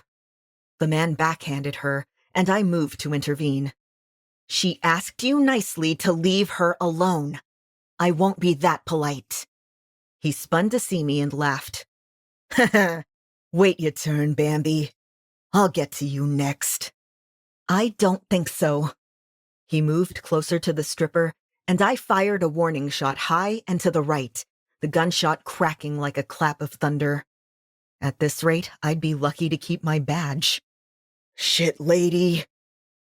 The man backhanded her, and I moved to intervene. She asked you nicely to leave her alone. I won't be that polite. He spun to see me and laughed. Ha. Wait your turn, Bambi. I'll get to you next. I don't think so. He moved closer to the stripper, and I fired a warning shot high and to the right, the gunshot cracking like a clap of thunder. At this rate, I'd be lucky to keep my badge. Shit, lady.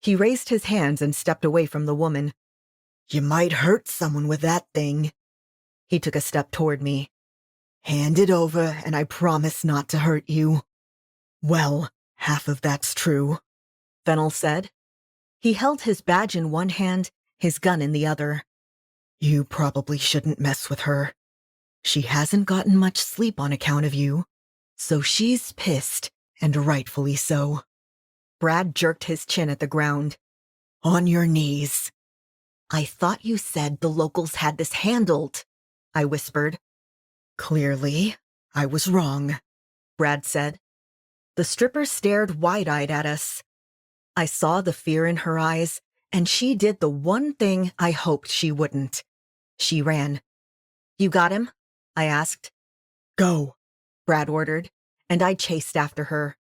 He raised his hands and stepped away from the woman. You might hurt someone with that thing. He took a step toward me. Hand it over, and I promise not to hurt you. Well, half of that's true, Fennel said. He held his badge in one hand, his gun in the other. You probably shouldn't mess with her. She hasn't gotten much sleep on account of you, so she's pissed, and rightfully so. Brad jerked his chin at the ground. On your knees. I thought you said the locals had this handled, I whispered. Clearly, I was wrong, Brad said. The stripper stared wide-eyed at us. I saw the fear in her eyes, and she did the one thing I hoped she wouldn't. She ran. You got him? I asked. Go, Brad ordered, and I chased after her.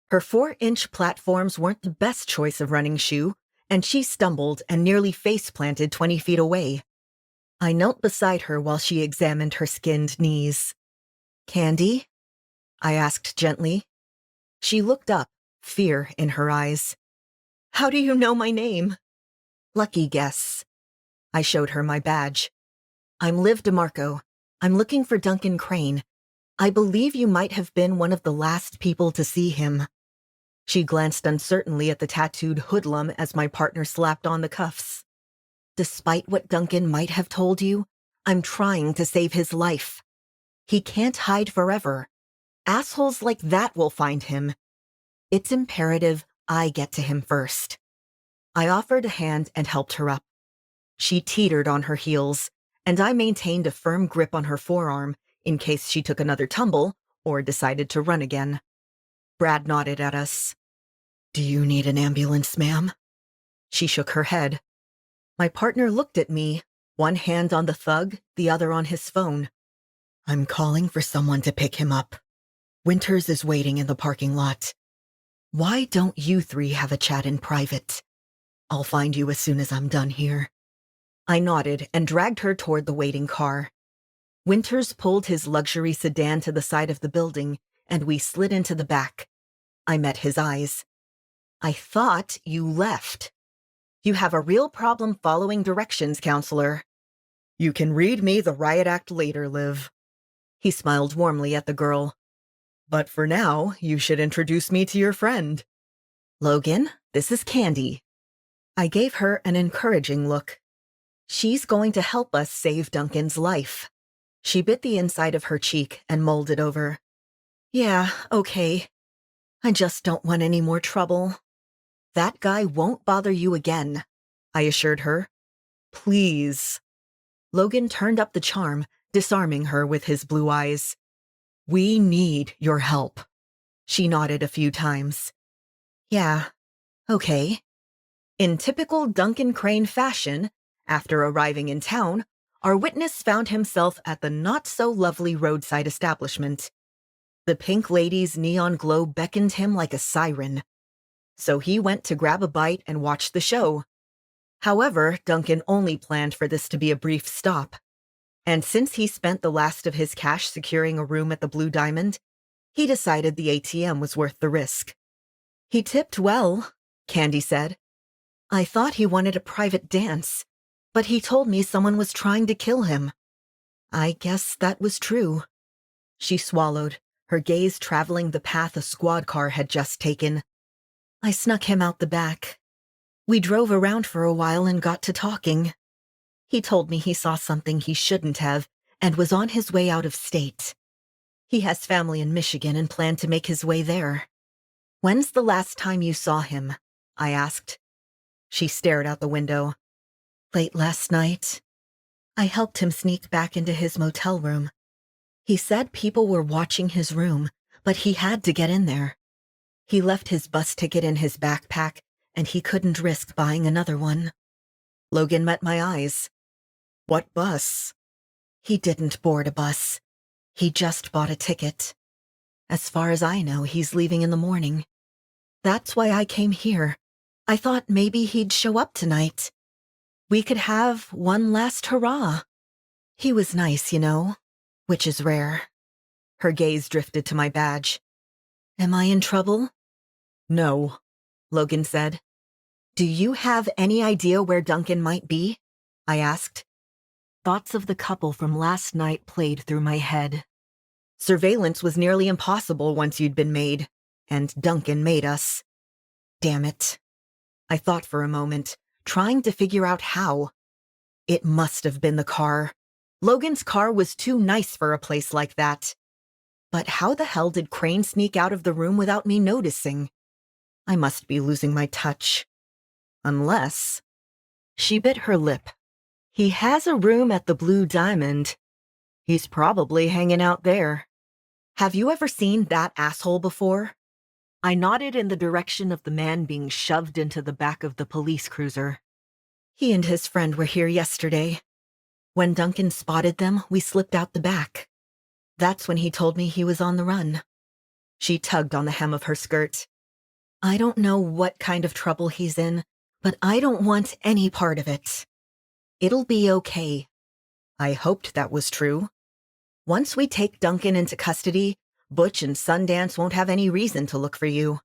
Her 4-inch platforms weren't the best choice of running shoe, and she stumbled and nearly face-planted 20 feet away. I knelt beside her while she examined her skinned knees. Candy? I asked gently. She looked up, fear in her eyes. How do you know my name? Lucky guess. I showed her my badge. I'm Liv DeMarco. I'm looking for Duncan Crane. I believe you might have been one of the last people to see him. She glanced uncertainly at the tattooed hoodlum as my partner slapped on the cuffs. Despite what Duncan might have told you, I'm trying to save his life. He can't hide forever. Assholes like that will find him. It's imperative I get to him first. I offered a hand and helped her up. She teetered on her heels, and I maintained a firm grip on her forearm in case she took another tumble or decided to run again. Brad nodded at us. Do you need an ambulance, ma'am? She shook her head. My partner looked at me, one hand on the thug, the other on his phone. I'm calling for someone to pick him up. Winters is waiting in the parking lot. Why don't you three have a chat in private? I'll find you as soon as I'm done here. I nodded and dragged her toward the waiting car. Winters pulled his luxury sedan to the side of the building, and we slid into the back. I met his eyes. I thought you left. You have a real problem following directions, counselor. You can read me the riot act later, Liv. He smiled warmly at the girl. But for now, you should introduce me to your friend. Logan, this is Candy. I gave her an encouraging look. She's going to help us save Duncan's life. She bit the inside of her cheek and mulled it over. Yeah, okay. I just don't want any more trouble. That guy won't bother you again, I assured her. Please. Logan turned up the charm, disarming her with his blue eyes. We need your help. She nodded a few times. Yeah, okay. In typical Duncan Crane fashion, after arriving in town, our witness found himself at the not-so-lovely roadside establishment. The pink lady's neon glow beckoned him like a siren. So he went to grab a bite and watch the show. However, Duncan only planned for this to be a brief stop. And since he spent the last of his cash securing a room at the Blue Diamond, he decided the ATM was worth the risk. He tipped well, Candy said. I thought he wanted a private dance, but he told me someone was trying to kill him. I guess that was true. She swallowed, her gaze traveling the path a squad car had just taken. I snuck him out the back. We drove around for a while and got to talking. He told me he saw something he shouldn't have and was on his way out of state. He has family in Michigan and planned to make his way there. When's the last time you saw him? I asked. She stared out the window. Late last night. I helped him sneak back into his motel room. He said people were watching his room, but he had to get in there. He left his bus ticket in his backpack, and he couldn't risk buying another one. Logan met my eyes. What bus? He didn't board a bus. He just bought a ticket. As far as I know, he's leaving in the morning. That's why I came here. I thought maybe he'd show up tonight. We could have one last hurrah. He was nice, you know, which is rare. Her gaze drifted to my badge. Am I in trouble? No, Logan said. Do you have any idea where Duncan might be? I asked. Thoughts of the couple from last night played through my head. Surveillance was nearly impossible once you'd been made, and Duncan made us. Damn it. I thought for a moment, trying to figure out how. It must have been the car. Logan's car was too nice for a place like that. But how the hell did Crane sneak out of the room without me noticing? I must be losing my touch. Unless... She bit her lip. He has a room at the Blue Diamond. He's probably hanging out there. Have you ever seen that asshole before? I nodded in the direction of the man being shoved into the back of the police cruiser. He and his friend were here yesterday. When Duncan spotted them, we slipped out the back. That's when he told me he was on the run. She tugged on the hem of her skirt. I don't know what kind of trouble he's in, but I don't want any part of it. It'll be okay. I hoped that was true. Once we take Duncan into custody, Butch and Sundance won't have any reason to look for you.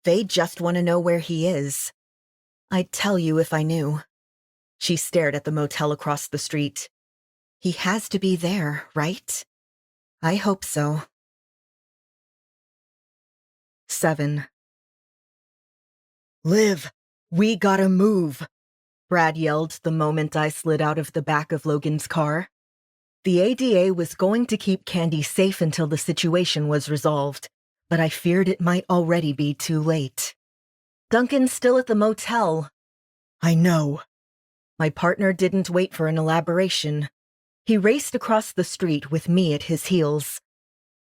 They just want to know where he is. I'd tell you if I knew. She stared at the motel across the street. He has to be there, right? I hope so. 7. Liv, we gotta move, Brad yelled the moment I slid out of the back of Logan's car. The ADA was going to keep Candy safe until the situation was resolved, but I feared it might already be too late. Duncan's still at the motel. I know. My partner didn't wait for an elaboration. He raced across the street with me at his heels.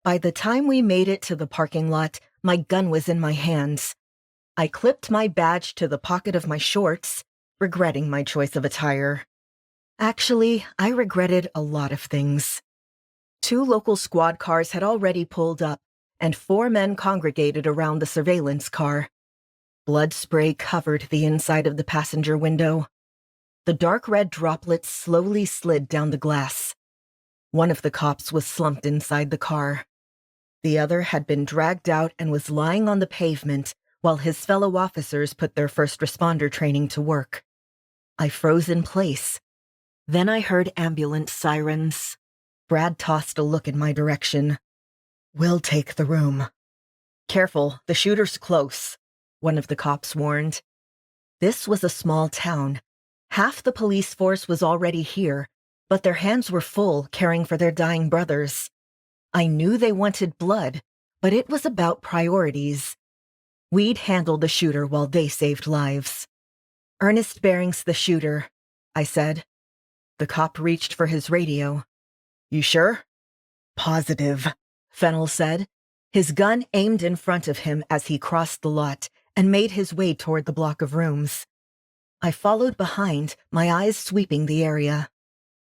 By the time we made it to the parking lot, my gun was in my hands. I clipped my badge to the pocket of my shorts, regretting my choice of attire. Actually, I regretted a lot of things. 2 local squad cars had already pulled up, and 4 men congregated around the surveillance car. Blood spray covered the inside of the passenger window. The dark red droplets slowly slid down the glass. One of the cops was slumped inside the car. The other had been dragged out and was lying on the pavement while his fellow officers put their first responder training to work. I froze in place. Then I heard ambulance sirens. Brad tossed a look in my direction. "We'll take the room." "Careful, the shooter's close," one of the cops warned. This was a small town. Half the police force was already here, but their hands were full caring for their dying brothers. I knew they wanted blood, but it was about priorities. We'd handle the shooter while they saved lives. "Ernest Bering's the shooter," I said. The cop reached for his radio. "You sure?" "Positive," Fennell said, his gun aimed in front of him as he crossed the lot and made his way toward the block of rooms. I followed behind, my eyes sweeping the area.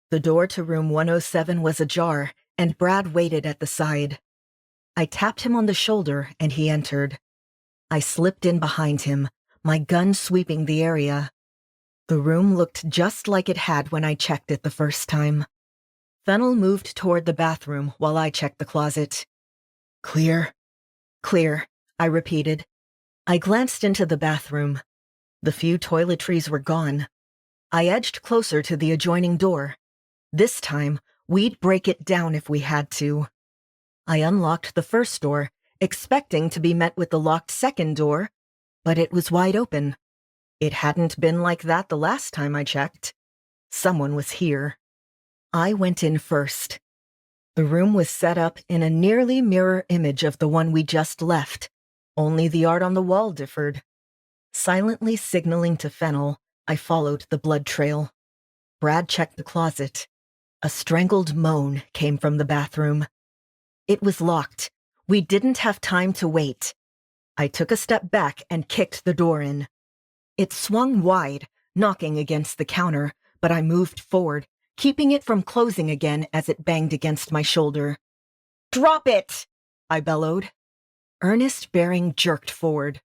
The door to room 107 was ajar, and Brad waited at the side. I tapped him on the shoulder, and he entered. I slipped in behind him, my gun sweeping the area. The room looked just like it had when I checked it the first time. Fennell moved toward the bathroom while I checked the closet. "Clear?" "Clear," I repeated. I glanced into the bathroom. The few toiletries were gone. I edged closer to the adjoining door. This time, we'd break it down if we had to. I unlocked the first door, expecting to be met with the locked second door, but it was wide open. It hadn't been like that the last time I checked. Someone was here. I went in first. The room was set up in a nearly mirror image of the one we just left. Only the art on the wall differed. Silently signaling to Fennell, I followed the blood trail. Brad checked the closet. A strangled moan came from the bathroom. It was locked. We didn't have time to wait. I took a step back and kicked the door in. It swung wide, knocking against the counter, but I moved forward, keeping it from closing again as it banged against my shoulder. "Drop it!" I bellowed. Ernest Bering jerked forward,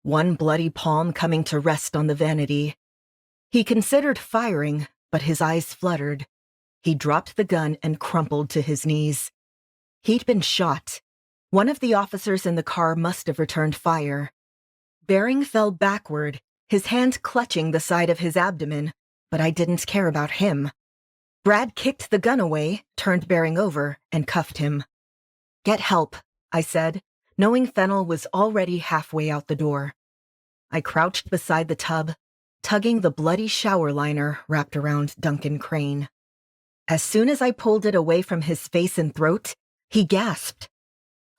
one bloody palm coming to rest on the vanity. He considered firing, but his eyes fluttered. He dropped the gun and crumpled to his knees. He'd been shot. One of the officers in the car must have returned fire. Bering fell backward, his hand clutching the side of his abdomen, but I didn't care about him. Brad kicked the gun away, turned Bering over, and cuffed him. "Get help," I said, knowing Fennell was already halfway out the door. I crouched beside the tub, tugging the bloody shower liner wrapped around Duncan Crane. As soon as I pulled it away from his face and throat, he gasped.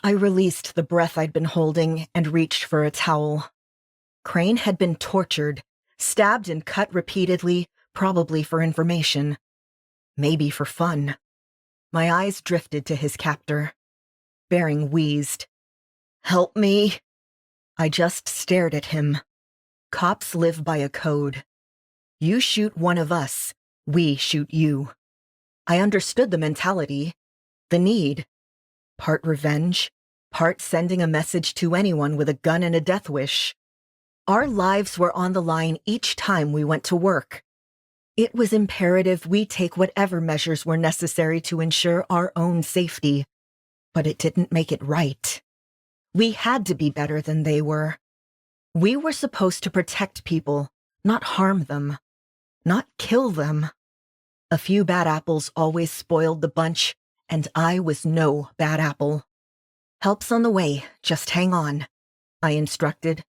I released the breath I'd been holding and reached for a towel. Crane had been tortured, stabbed and cut repeatedly, probably for information. Maybe for fun. My eyes drifted to his captor. Bering wheezed. "Help me." I just stared at him. Cops live by a code. You shoot one of us, we shoot you. I understood the mentality, the need. Part revenge, part sending a message to anyone with a gun and a death wish. Our lives were on the line each time we went to work. It was imperative we take whatever measures were necessary to ensure our own safety. But it didn't make it right. We had to be better than they were. We were supposed to protect people, not harm them, not kill them. A few bad apples always spoiled the bunch, and I was no bad apple. "Help's on the way, just hang on," I instructed.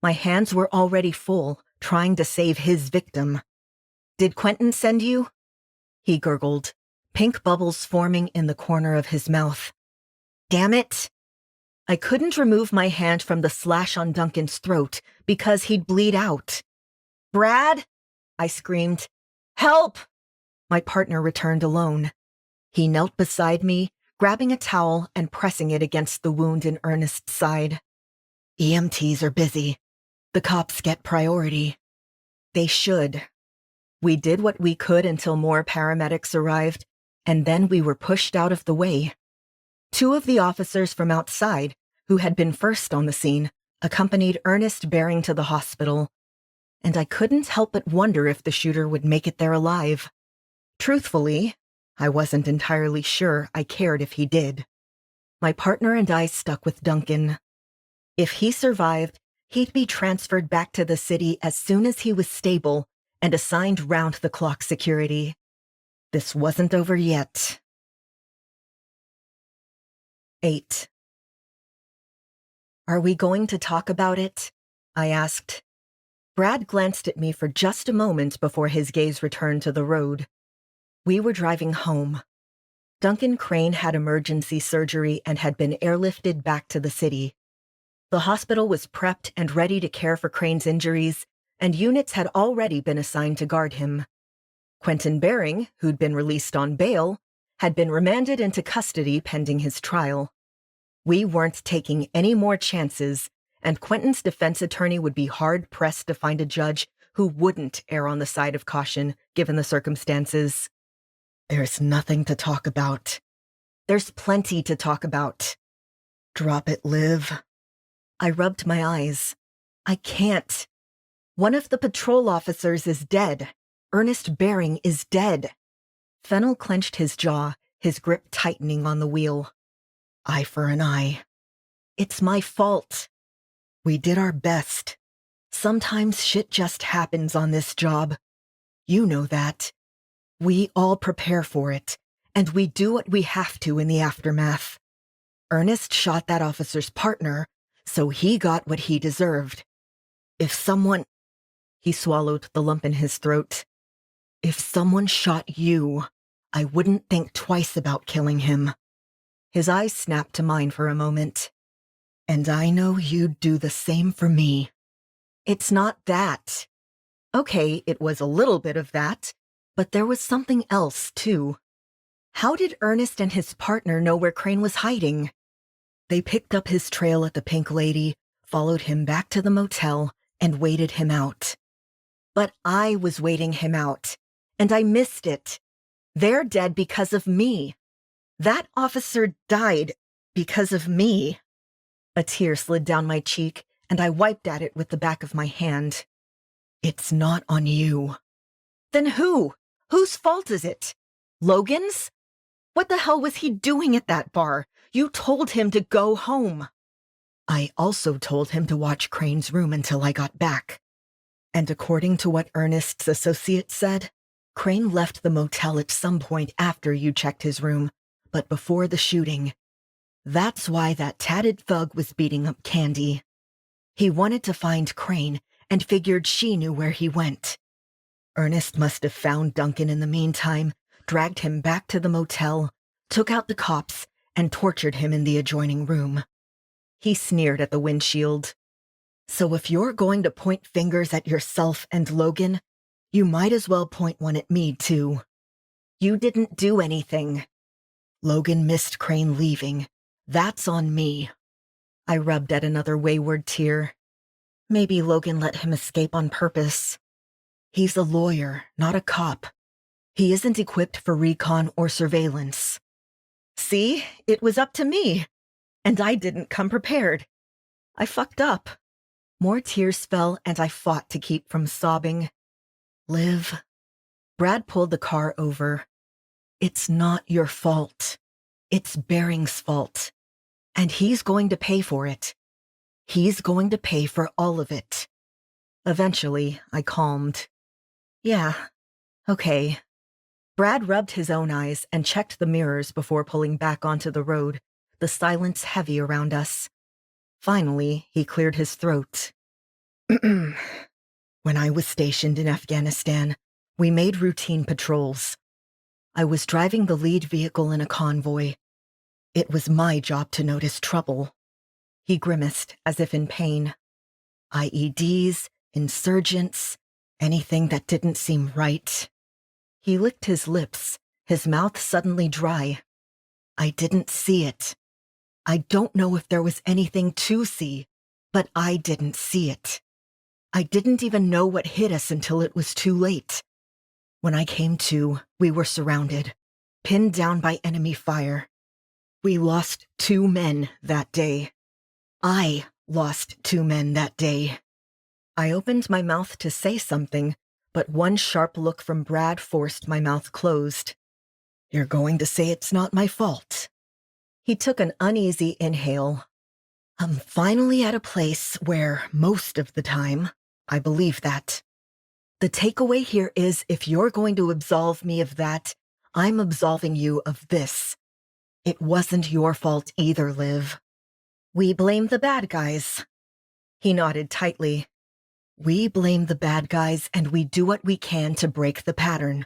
My hands were already full, trying to save his victim. "Did Quentin send you?" He gurgled, pink bubbles forming in the corner of his mouth. "Damn it!" I couldn't remove my hand from the slash on Duncan's throat because he'd bleed out. "Brad!" I screamed. "Help!" My partner returned alone. He knelt beside me, grabbing a towel and pressing it against the wound in Ernest's side. "EMTs are busy. The cops get priority." They should. We did what we could until more paramedics arrived, and then we were pushed out of the way. Two of the officers from outside, who had been first on the scene, accompanied Ernest Bering to the hospital, and I couldn't help but wonder if the shooter would make it there alive. Truthfully, I wasn't entirely sure I cared if he did. My partner and I stuck with Duncan. If he survived, he'd be transferred back to the city as soon as he was stable and assigned round-the-clock security. This wasn't over yet. 8. "Are we going to talk about it?" I asked. Brad glanced at me for just a moment before his gaze returned to the road. We were driving home. Duncan Crane had emergency surgery and had been airlifted back to the city. The hospital was prepped and ready to care for Crane's injuries, and units had already been assigned to guard him. Quentin Bering, who'd been released on bail, had been remanded into custody pending his trial. We weren't taking any more chances, and Quentin's defense attorney would be hard-pressed to find a judge who wouldn't err on the side of caution, given the circumstances. "There's nothing to talk about." "There's plenty to talk about." "Drop it, Liv." I rubbed my eyes. "I can't. One of the patrol officers is dead. Ernest Bering is dead." Fennel clenched his jaw, his grip tightening on the wheel. "Eye for an eye." "It's my fault." "We did our best. Sometimes shit just happens on this job. You know that. We all prepare for it, and we do what we have to in the aftermath. Ernest shot that officer's partner, so he got what he deserved. If someone—" He swallowed the lump in his throat. "If someone shot you, I wouldn't think twice about killing him." His eyes snapped to mine for a moment. "And I know you'd do the same for me." "It's not that." Okay, it was a little bit of that, but there was something else, too. How did Ernest and his partner know where Crane was hiding? They picked up his trail at the Pink Lady, followed him back to the motel, and waited him out. But I was waiting him out, and I missed it. They're dead because of me. That officer died because of me. A tear slid down my cheek, and I wiped at it with the back of my hand. "It's not on you." "Then who? Whose fault is it? Logan's? What the hell was he doing at that bar? You told him to go home." "I also told him to watch Crane's room until I got back. And according to what Ernest's associate said, Crane left the motel at some point after you checked his room, but before the shooting. That's why that tatted thug was beating up Candy. He wanted to find Crane and figured she knew where he went. Ernest must have found Duncan in the meantime, dragged him back to the motel, took out the cops, and tortured him in the adjoining room." He sneered at the windshield. "So if you're going to point fingers at yourself and Logan, you might as well point one at me, too. You didn't do anything. Logan missed Crane leaving. That's on me." I rubbed at another wayward tear. Maybe Logan let him escape on purpose. He's a lawyer, not a cop. He isn't equipped for recon or surveillance. See, it was up to me. And I didn't come prepared. I fucked up. More tears fell, and I fought to keep from sobbing. "Liv." Brad pulled the car over. "It's not your fault. It's Bering's fault. And he's going to pay for it. He's going to pay for all of it." Eventually, I calmed. "Yeah, okay." Brad rubbed his own eyes and checked the mirrors before pulling back onto the road, the silence heavy around us. Finally, he cleared his throat. "When I was stationed in Afghanistan, we made routine patrols. I was driving the lead vehicle in a convoy. It was my job to notice trouble." He grimaced, as if in pain. "IEDs, insurgents, anything that didn't seem right." He licked his lips, his mouth suddenly dry. "I didn't see it. I don't know if there was anything to see, but I didn't see it. I didn't even know what hit us until it was too late. When I came to, we were surrounded, pinned down by enemy fire. We lost 2 men that day. I lost 2 men that day. I opened my mouth to say something, but one sharp look from Brad forced my mouth closed. You're going to say it's not my fault. He took an uneasy inhale. I'm finally at a place where, most of the time, I believe that. The takeaway here is if you're going to absolve me of that, I'm absolving you of this. It wasn't your fault either, Liv. We blame the bad guys. He nodded tightly. We blame the bad guys and we do what we can to break the pattern.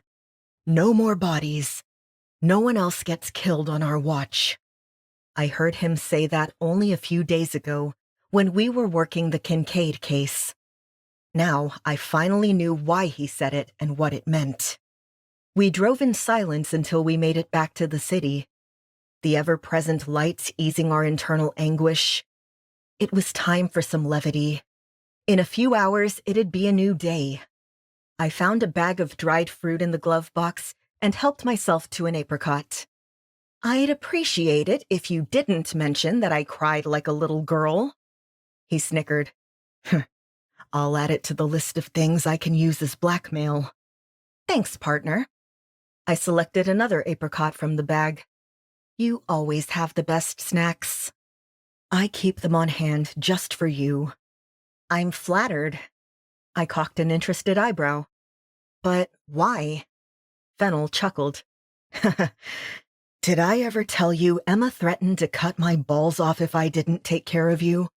No more bodies. No one else gets killed on our watch. I heard him say that only a few days ago, when we were working the Kincaid case. Now, I finally knew why he said it and what it meant. We drove in silence until we made it back to the city, the ever-present lights easing our internal anguish. It was time for some levity. In a few hours, it'd be a new day. I found a bag of dried fruit in the glove box and helped myself to an apricot. I'd appreciate it if you didn't mention that I cried like a little girl. He snickered. I'll add it to the list of things I can use as blackmail. Thanks, partner. I selected another apricot from the bag. You always have the best snacks. I keep them on hand just for you. I'm flattered. I cocked an interested eyebrow. But why? Fennel chuckled. Did I ever tell you Emma threatened to cut my balls off if I didn't take care of you?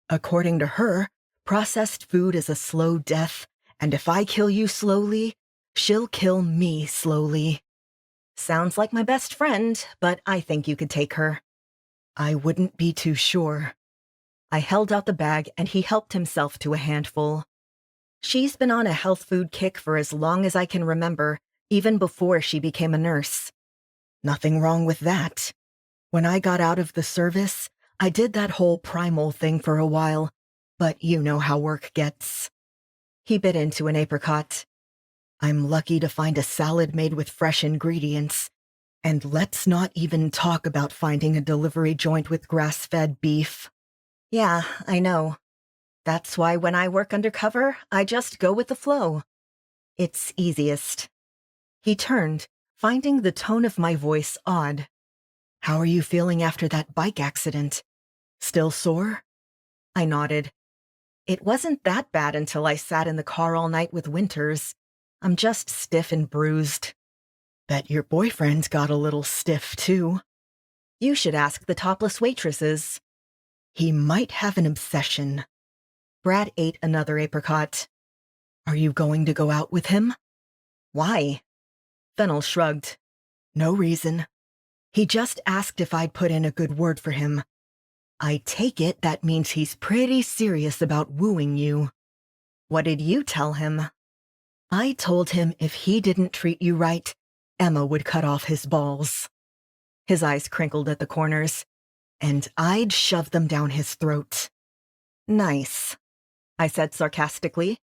According to her, processed food is a slow death, and if I kill you slowly, she'll kill me slowly. Sounds like my best friend, but I think you could take her. I wouldn't be too sure. I held out the bag and he helped himself to a handful. She's been on a health food kick for as long as I can remember, even before she became a nurse. Nothing wrong with that. When I got out of the service, I did that whole primal thing for a while, but you know how work gets. He bit into an apricot. I'm lucky to find a salad made with fresh ingredients. And let's not even talk about finding a delivery joint with grass-fed beef. Yeah, I know. That's why when I work undercover, I just go with the flow. It's easiest. He turned, finding the tone of my voice odd. How are you feeling after that bike accident? Still sore? I nodded. It wasn't that bad until I sat in the car all night with Winters. I'm just stiff and bruised. Bet your boyfriend got a little stiff, too. You should ask the topless waitresses. He might have an obsession. Brad ate another apricot. Are you going to go out with him? Why? Fennel shrugged. No reason. He just asked if I'd put in a good word for him. I take it that means he's pretty serious about wooing you. What did you tell him? I told him if he didn't treat you right, Emma would cut off his balls. His eyes crinkled at the corners, and I'd shove them down his throat. Nice, I said sarcastically.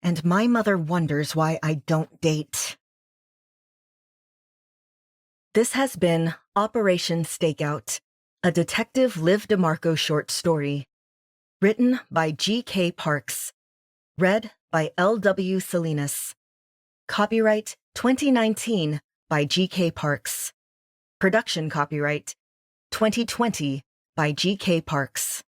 And my mother wonders why I don't date. This has been Operation Stakeout, a Detective Liv DeMarco short story. Written by g.k.parks. Read by L.W. Salinas. Copyright 2019 by g.k.parks. Production copyright 2020 by g.k.parks.